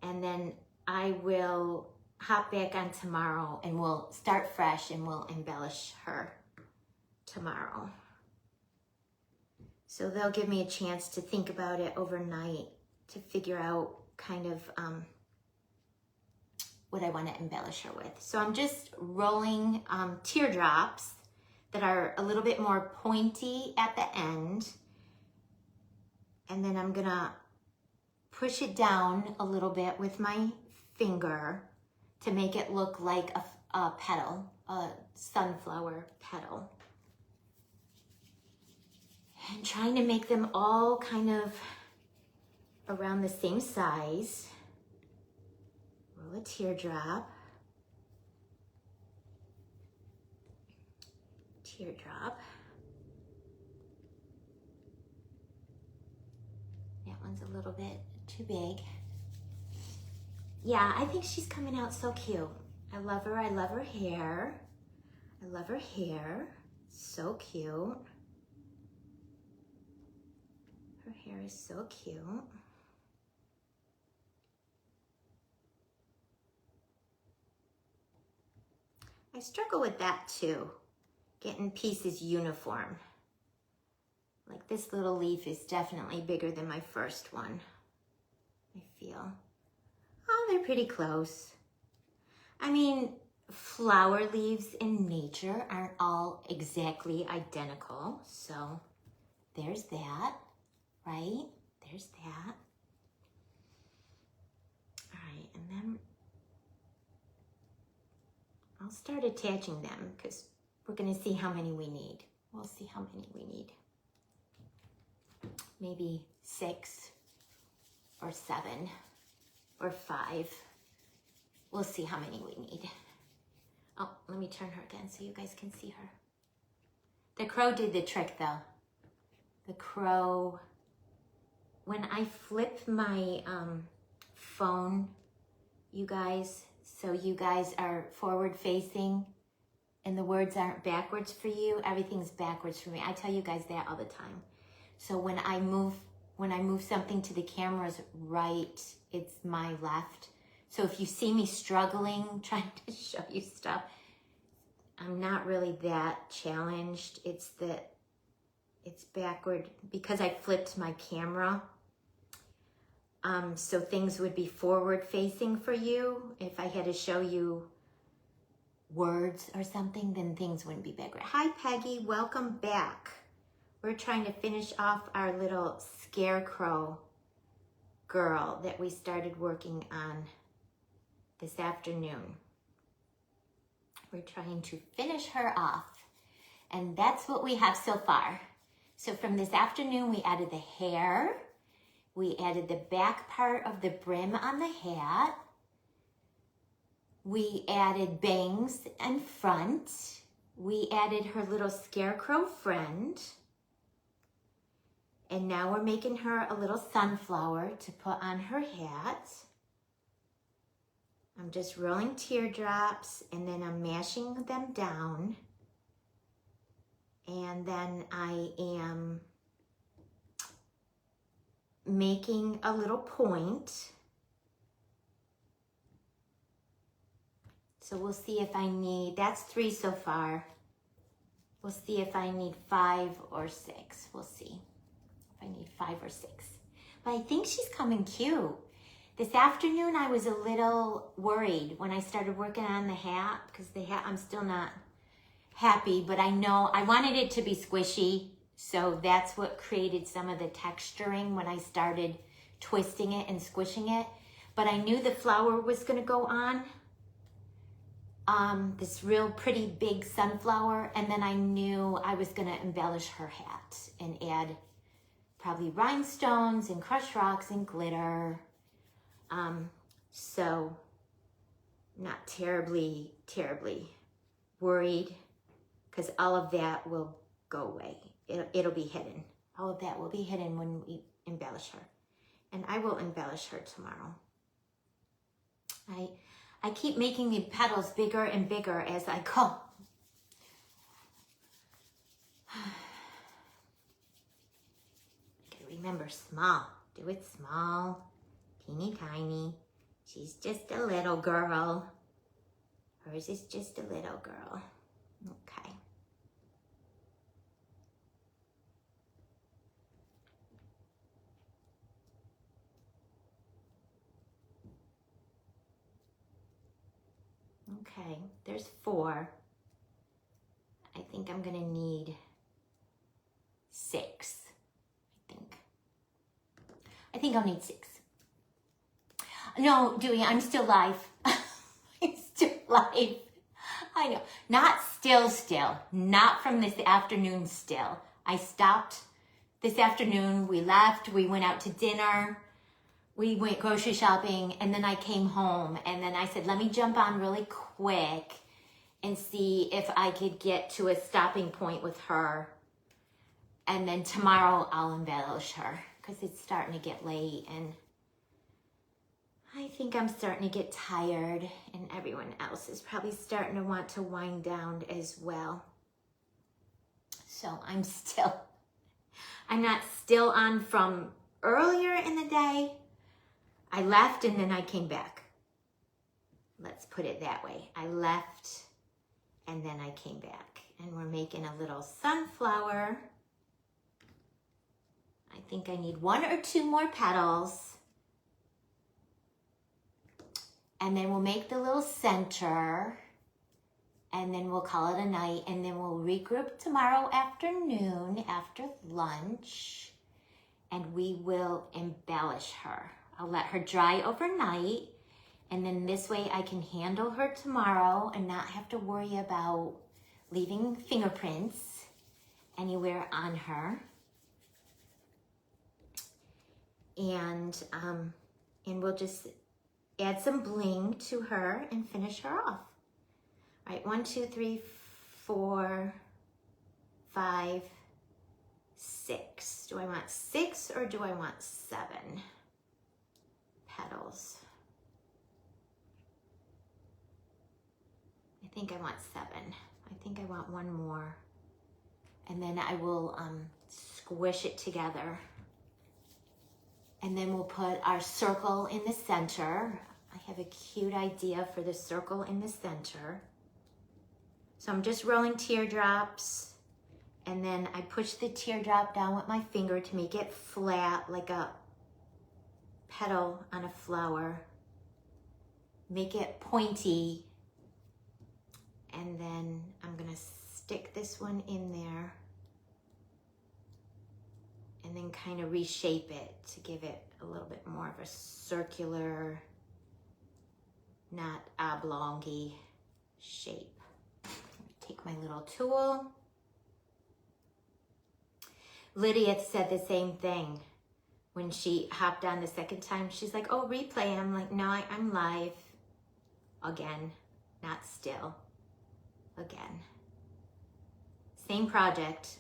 Speaker 1: And then I will hop back on tomorrow and we'll start fresh and we'll embellish her tomorrow. So they'll give me a chance to think about it overnight to figure out kind of what I want to embellish her with. So I'm just rolling teardrops that are a little bit more pointy at the end. And then I'm gonna push it down a little bit with my finger to make it look like a petal, a sunflower petal. And trying to make them all kind of around the same size. Roll a teardrop. Teardrop. That one's a little bit too big. Yeah, I think she's coming out so cute. I love her. I love her hair. I love her hair. So cute. Her hair is so cute. I struggle with that too, getting pieces uniform. Like this little leaf is definitely bigger than my first one, I feel. Oh, they're pretty close. I mean, flower leaves in nature aren't all exactly identical, so there's that, right? There's that. All right, and then I'll start attaching them because we're gonna see how many we need. We'll see how many we need. Maybe 6 or 7 or 5. We'll see how many we need. Oh, let me turn her again so you guys can see her. The crow did the trick though. The crow, when I flip my phone, you guys, so you guys are forward facing and the words aren't backwards for you, everything's backwards for me. I tell you guys that all the time. So when I move something to the camera's right, it's my left. So if you see me struggling, trying to show you stuff, I'm not really that challenged. It's that it's backward because I flipped my camera. So things would be forward facing for you. If I had to show you words or something, then things wouldn't be backward. Hi, Peggy, welcome back. We're trying to finish off our little scarecrow girl that we started working on this afternoon. We're trying to finish her off, and that's what we have so far. So from this afternoon, we added the hair, we added the back part of the brim on the hat, we added bangs and front, we added her little scarecrow friend, and now we're making her a little sunflower to put on her hat. I'm just rolling teardrops and then I'm mashing them down. And then I am making a little point. So we'll see if I need, that's 3 so far. We'll see if I need 5 or 6. We'll see if I need 5 or 6. But I think she's coming cute. This afternoon, I was a little worried when I started working on the hat because the hat, I'm still not happy, but I know I wanted it to be squishy. So that's what created some of the texturing when I started twisting it and squishing it. But I knew the flower was going to go on. This real pretty big sunflower. And then I knew I was going to embellish her hat and add probably rhinestones and crushed rocks and glitter. So not terribly worried because all of that will go away. It'll be hidden. All of that will be hidden when we embellish her. And I will embellish her tomorrow. I keep making the petals bigger and bigger as I go. Gotta remember small. Do it small. Teeny tiny. She's just a little girl. Hers is just a little girl. Okay. Okay, there's 4. I think I'm gonna need 6. I think I'll need 6. No, Dewey, I'm still live. I'm still live. I know. Not still. Not from this afternoon still. I stopped this afternoon. We left. We went out to dinner. We went grocery shopping. And then I came home. And then I said, let me jump on really quick and see if I could get to a stopping point with her. And then tomorrow I'll embellish her because it's starting to get late and I think I'm starting to get tired and everyone else is probably starting to want to wind down as well. So I'm not still on from earlier in the day. I left and then I came back. Let's put it that way. I left and then I came back and we're making a little sunflower. I think I need 1 or 2 more petals. And then we'll make the little center and then we'll call it a night and then we'll regroup tomorrow afternoon after lunch and we will embellish her. I'll let her dry overnight and then this way I can handle her tomorrow and not have to worry about leaving fingerprints anywhere on her. And we'll just add some bling to her and finish her off. All right, 1, 2, 3, 4, 5, 6. Do I want 6 or do I want 7 petals? I think I want 7. I think I want 1 more. And then I will squish it together. And then we'll put our circle in the center. I have a cute idea for the circle in the center. So I'm just rolling teardrops. And then I push the teardrop down with my finger to make it flat like a petal on a flower. Make it pointy. And then I'm gonna stick this one in there. And then kind of reshape it to give it a little bit more of a circular, not oblongy shape. Take my little tool. Lydia said the same thing when she hopped on the second time. She's like, oh, replay. I'm like, no, I'm live. Again, not still. Again. Same project.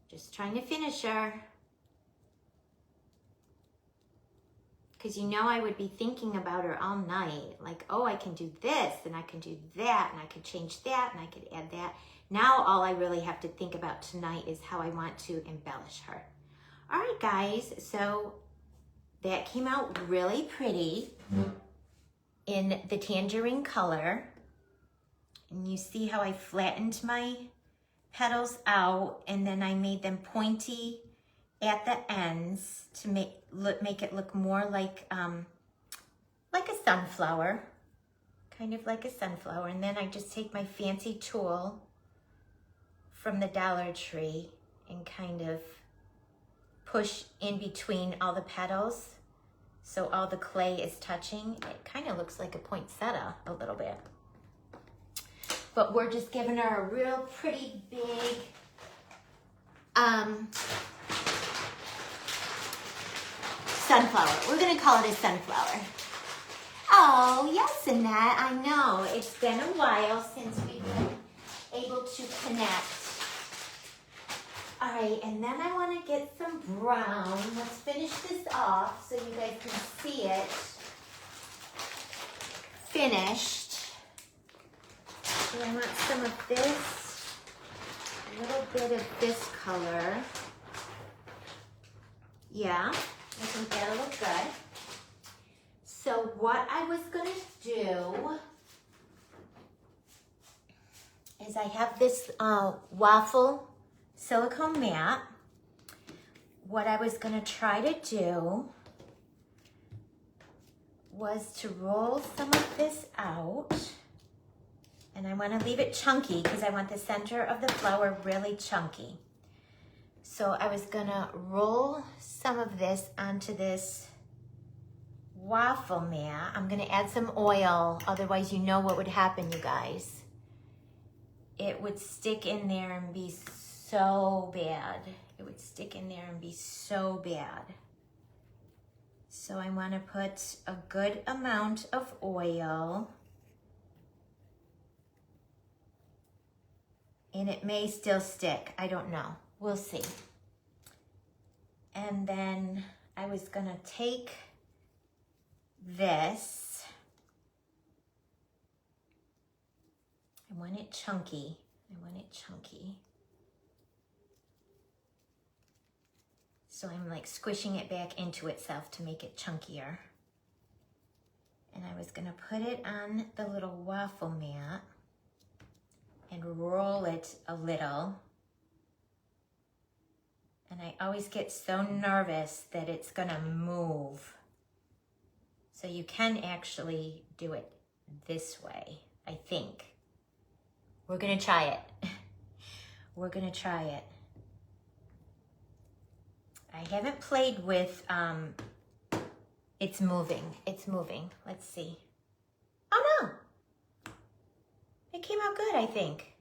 Speaker 1: Just trying to finish her. Because you know I would be thinking about her all night. Like, oh, I can do this, and I can do that, and I could change that, and I could add that. Now all I really have to think about tonight is how I want to embellish her. All right, guys. So that came out really pretty in the tangerine color. And you see how I flattened my petals out and then I made them pointy at the ends to make it look more like a sunflower, kind of like a sunflower. And then I just take my fancy tool from the Dollar Tree and kind of push in between all the petals so all the clay is touching. It kind of looks like a poinsettia a little bit. But we're just giving her a real pretty big sunflower. We're gonna call it a sunflower. Oh, yes, Annette, I know. It's been a while since we've been able to connect. All right, and then I wanna get some brown. Let's finish this off so you guys can see it finished. So I want some of this, a little bit of this color. Yeah, I think that'll look good. So what I was gonna do is I have this waffle silicone mat. What I was gonna try to do was to roll some of this out. And I want to leave it chunky because I want the center of the flower really chunky. So I was going to roll some of this onto this waffle mat. I'm gonna add some oil, otherwise you know what would happen, you guys. It would stick in there and be so bad. It would stick in there and be so bad. So I wanna put a good amount of oil. And it may still stick, I don't know, we'll see. And then I was gonna take this. I want it chunky. I want it chunky. So I'm like squishing it back into itself to make it chunkier. And I was gonna put it on the little waffle mat and roll it a little. And I always get so nervous that it's gonna move. So you can actually do it this way, I think. We're gonna try it. We're gonna try it. I haven't played with, it's moving, it's moving. Let's see. Oh no, it came out good, I think.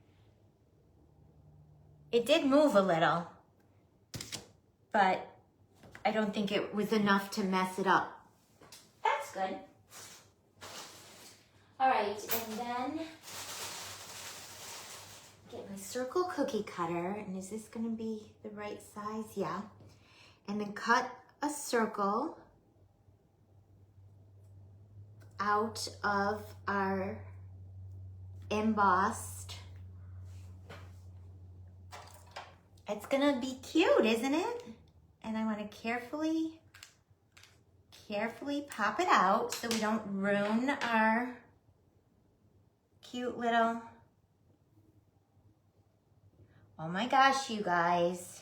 Speaker 1: It did move a little, but I don't think it was enough to mess it up. That's good. All right, and then get my circle cookie cutter, and is this gonna be the right size? Yeah. And then cut a circle out of our embossed. It's gonna be cute, isn't it? And I wanna carefully pop it out so we don't ruin our cute little, oh my gosh, you guys.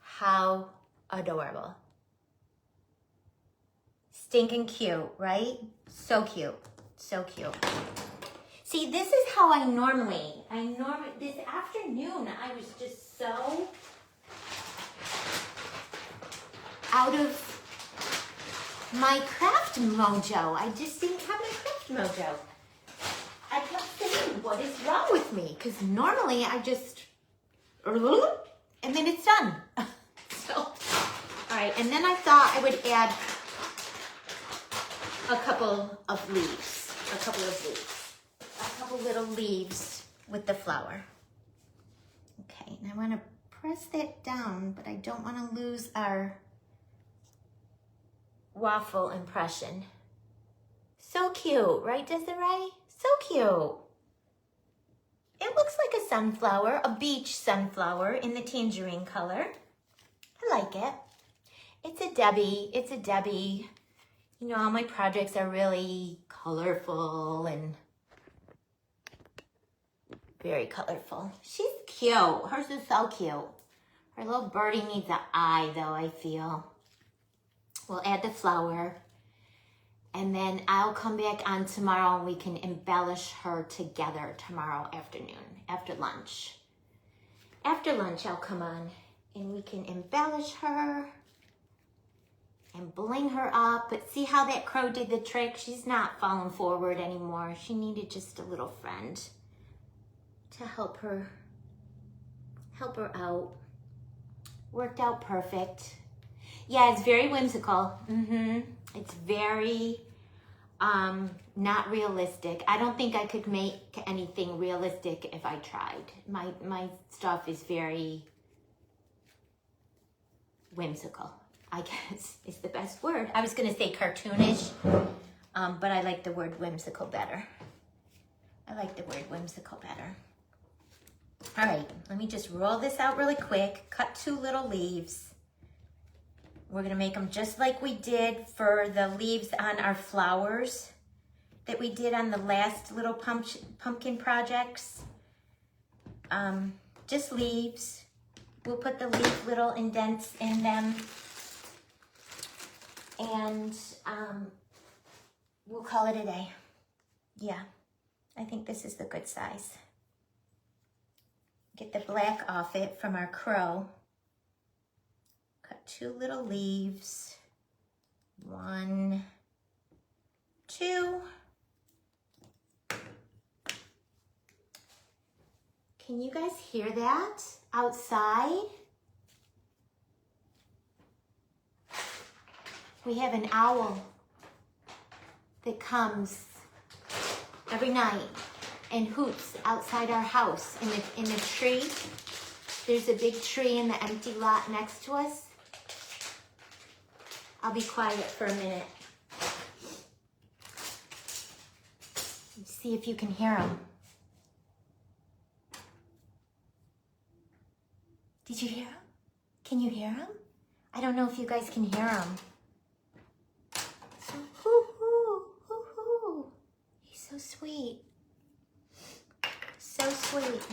Speaker 1: How adorable. Stinking cute, right? So cute, so cute. See, this is how I normally, this afternoon, I was just so out of my craft mojo. I just didn't have my craft mojo. I kept thinking, what is wrong with me? Because normally I just, and then it's done. So, all right, and then I thought I would add a couple little leaves with the flower. Okay, and I want to press that down, but I don't want to lose our waffle impression. So cute, right, Desiree? So cute. It looks like a sunflower, a beach sunflower in the tangerine color. I like it. It's a Debbie. You know, all my projects are really colorful and very colorful. She's cute. Hers is so cute. Her little birdie needs an eye, though, I feel. We'll add the flower. And then I'll come back on tomorrow and we can embellish her together tomorrow afternoon, after lunch. After lunch, I'll come on and we can embellish her and bling her up. But see how that crow did the trick? She's not falling forward anymore. She needed just a little friend to help her out. Worked out perfect. Yeah, it's very whimsical. It's very not realistic. I don't think I could make anything realistic if I tried. My stuff is very whimsical, I guess is the best word. I was gonna say cartoonish, but I like the word whimsical better. I like the word whimsical better. All right, let me just roll this out really quick. Cut 2 little leaves. We're gonna make them just like we did for the leaves on our flowers that we did on the last little pumpkin projects. Just leaves. We'll put the leaf little indents in them. And we'll call it a day. Yeah, I think this is the good size. Get the black off it from our crow. Cut got 2 little leaves. 1, 2. Can you guys hear that outside? We have an owl that comes every night and hoots outside our house in the tree. There's a big tree in the empty lot next to us. I'll be quiet for a minute. See if you can hear him. Did you hear him? Can you hear him? I don't know if you guys can hear him. Hoo-hoo, hoo-hoo. He's so sweet. So sweet.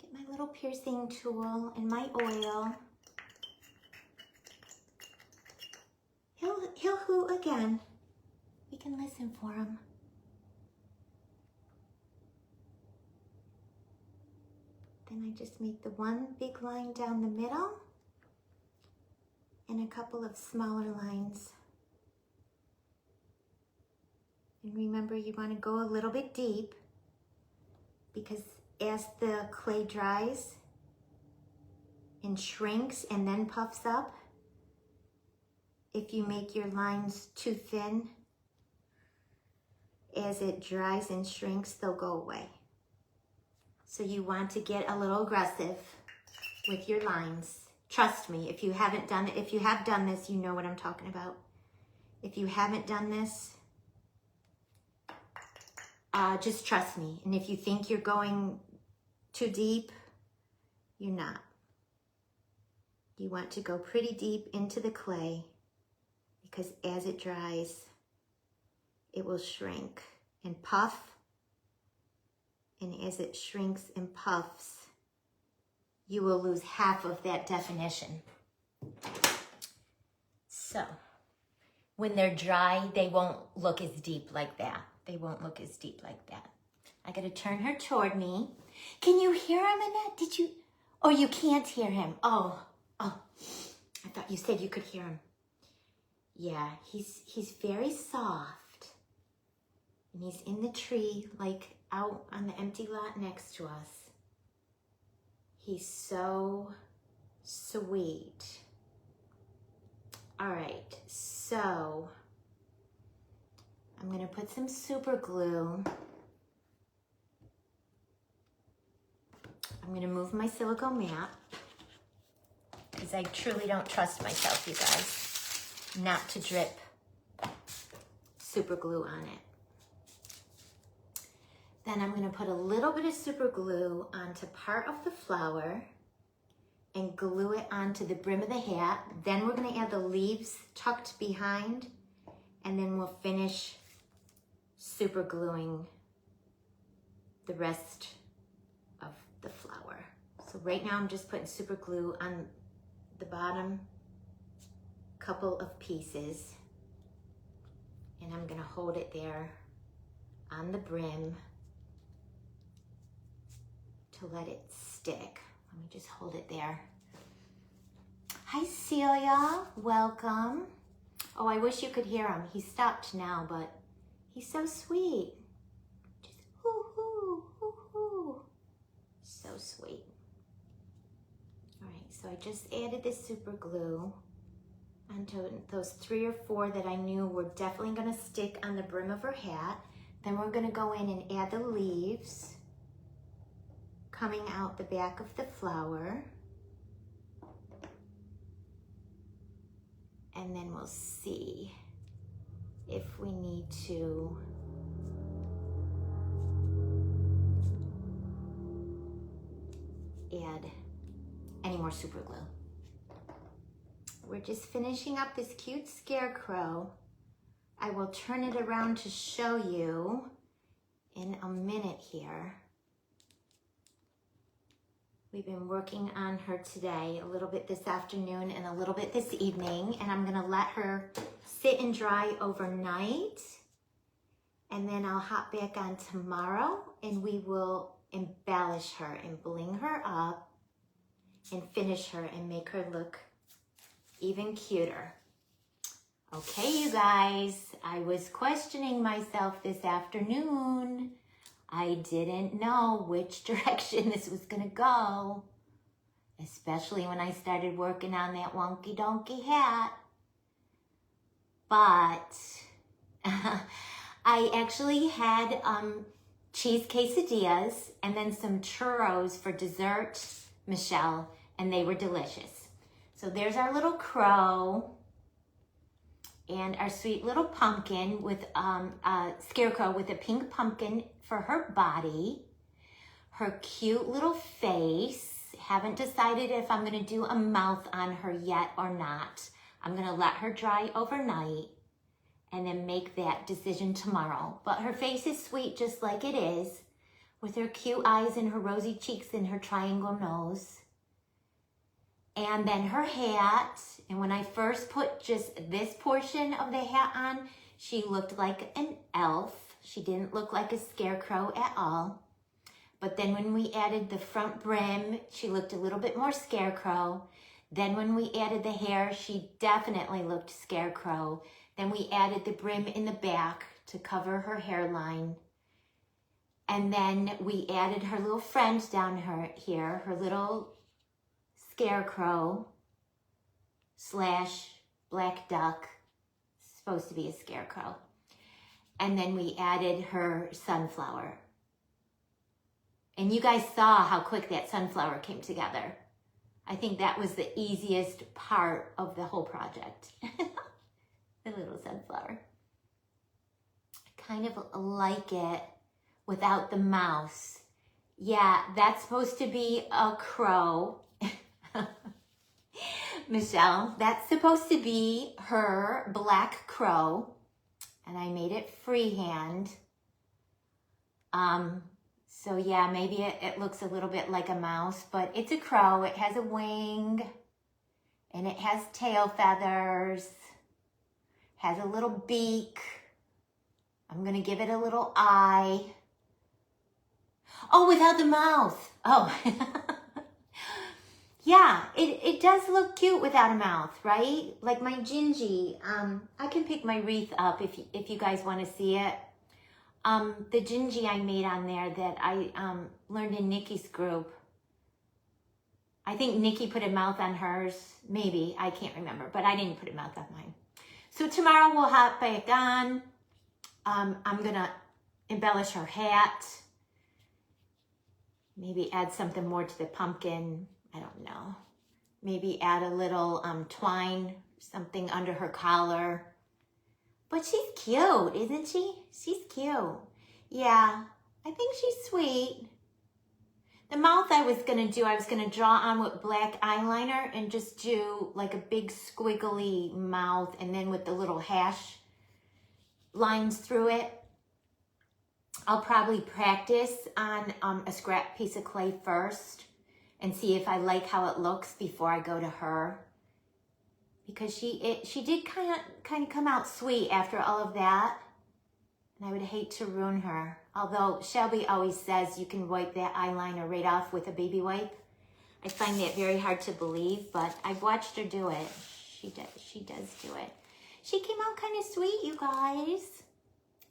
Speaker 1: Get my little piercing tool and my oil. He'll hoot again. We can listen for him. Then I just make the one big line down the middle and a couple of smaller lines. And remember, you want to go a little bit deep because as the clay dries and shrinks and then puffs up, if you make your lines too thin, as it dries and shrinks, they'll go away. So you want to get a little aggressive with your lines. Trust me, if you haven't done it, if you have done this, you know what I'm talking about. If you haven't done this, just trust me. And if you think you're going too deep, you're not. You want to go pretty deep into the clay because as it dries, it will shrink and puff. And as it shrinks and puffs, you will lose half of that definition. So, when they're dry, they won't look as deep like that. They won't look as deep like that. I gotta turn her toward me. Can you hear him, Annette? Did you? Oh, you can't hear him. Oh, I thought you said you could hear him. Yeah, he's very soft. And he's in the tree, like out on the empty lot next to us. He's so sweet. All right, so I'm gonna put some super glue. I'm gonna move my silicone mat because I truly don't trust myself, you guys, not to drip super glue on it. Then I'm gonna put a little bit of super glue onto part of the flower and glue it onto the brim of the hat. Then we're gonna add the leaves tucked behind, and then we'll finish super gluing the rest of the flower. So right now I'm just putting super glue on the bottom couple of pieces, and I'm gonna hold it there on the brim to let it stick. Let me just hold it there. Hi Celia, welcome. Oh, I wish you could hear him. He stopped now, but he's so sweet. Just hoo-hoo, hoo-hoo. So sweet. All right, so I just added this super glue onto those 3 or 4 that I knew were definitely gonna stick on the brim of her hat. Then we're gonna go in and add the leaves coming out the back of the flower. And then we'll see if we need to add any more super glue. We're just finishing up this cute scarecrow. I will turn it around to show you in a minute here. We've been working on her today, a little bit this afternoon and a little bit this evening, and I'm gonna let her sit and dry overnight, and then I'll hop back on tomorrow and we will embellish her and bling her up and finish her and make her look even cuter. Okay, you guys, I was questioning myself this afternoon. I didn't know which direction this was gonna go, especially when I started working on that wonky donkey hat. But I actually had cheese quesadillas and then some churros for dessert, Michelle, and they were delicious. So there's our little crow and our sweet little pumpkin with a scarecrow with a pink pumpkin for her body, her cute little face. Haven't decided if I'm gonna do a mouth on her yet or not. I'm gonna let her dry overnight and then make that decision tomorrow. But her face is sweet just like it is, with her cute eyes and her rosy cheeks and her triangle nose. And then her hat, and when I first put just this portion of the hat on, she looked like an elf. She didn't look like a scarecrow at all. But then when we added the front brim, she looked a little bit more scarecrow. Then when we added the hair, she definitely looked scarecrow. Then we added the brim in the back to cover her hairline. And then we added her little friend down here, her little scarecrow / black duck, supposed to be a scarecrow. And then we added her sunflower. And you guys saw how quick that sunflower came together. I think that was the easiest part of the whole project. The little sunflower. I kind of like it without the mouse. Yeah, that's supposed to be a crow. Michelle, that's supposed to be her black crow. And I made it freehand. So yeah, maybe it looks a little bit like a mouse, but it's a crow. It has a wing and it has tail feathers, has a little beak. I'm gonna give it a little eye. Oh, without the mouth. Oh, yeah, it does look cute without a mouth, right? Like my Gingy. I can pick my wreath up if you guys want to see it. The Gingy I made on there that I learned in Nikki's group. I think Nikki put a mouth on hers. Maybe, I can't remember, but I didn't put a mouth on mine. So tomorrow we'll hop back on. I'm gonna embellish her hat. Maybe add something more to the pumpkin. I don't know. Maybe add a little twine, something under her collar. But she's cute, isn't she? She's cute. Yeah, I think she's sweet. The mouth I was going to draw on with black eyeliner and just do like a big squiggly mouth and then with the little hash lines through it. I'll probably practice on a scrap piece of clay first and see if I like how it looks before I go to her. Because she did kind of come out sweet after all of that. And I would hate to ruin her. Although Shelby always says you can wipe that eyeliner right off with a baby wipe. I find that very hard to believe, but I've watched her do it. She does do it. She came out kind of sweet, you guys.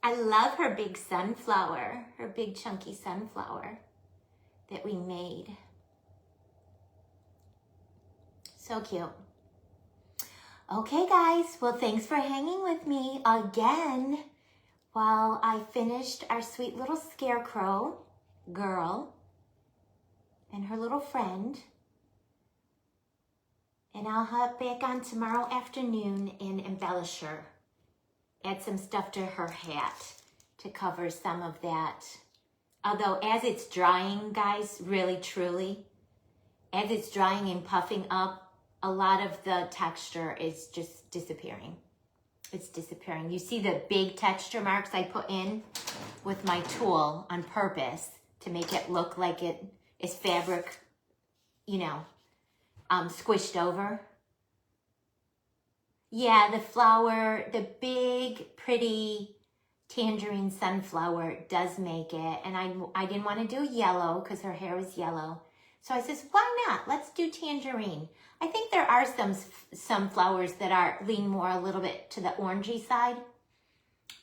Speaker 1: I love her big sunflower, her big chunky sunflower that we made. So cute. Okay, guys. Well, thanks for hanging with me again while I finished our sweet little scarecrow girl and her little friend. And I'll hop back on tomorrow afternoon and embellish her. Add some stuff to her hat to cover some of that. Although as it's drying, guys, really, truly, as it's drying and puffing up, a lot of the texture is just disappearing. It's disappearing. You see the big texture marks I put in with my tool on purpose to make it look like it is fabric, you know, squished over. Yeah, the flower, the big, pretty tangerine sunflower does make it. And I didn't want to do yellow because her hair is yellow. So I says, why not? Let's do tangerine. I think there are some flowers that are lean more a little bit to the orangey side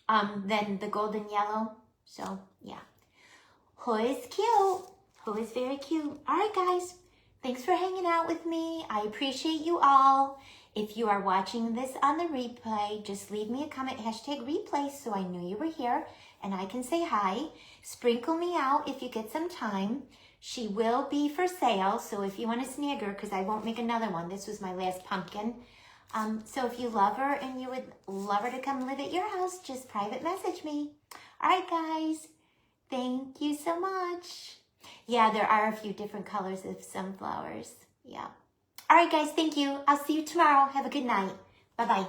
Speaker 1: than the golden yellow. So yeah. Who is cute? Who is very cute? All right, guys. Thanks for hanging out with me. I appreciate you all. If you are watching this on the replay, just leave me a comment, #replay, so I know you were here and I can say hi. Sprinkle me out if you get some time. She will be for sale, so if you want to snag her, because I won't make another one. This was my last pumpkin. So if you love her and you would love her to come live at your house, just private message me. All right, guys. Thank you so much. Yeah, there are a few different colors of sunflowers. Yeah. All right, guys. Thank you. I'll see you tomorrow. Have a good night. Bye-bye.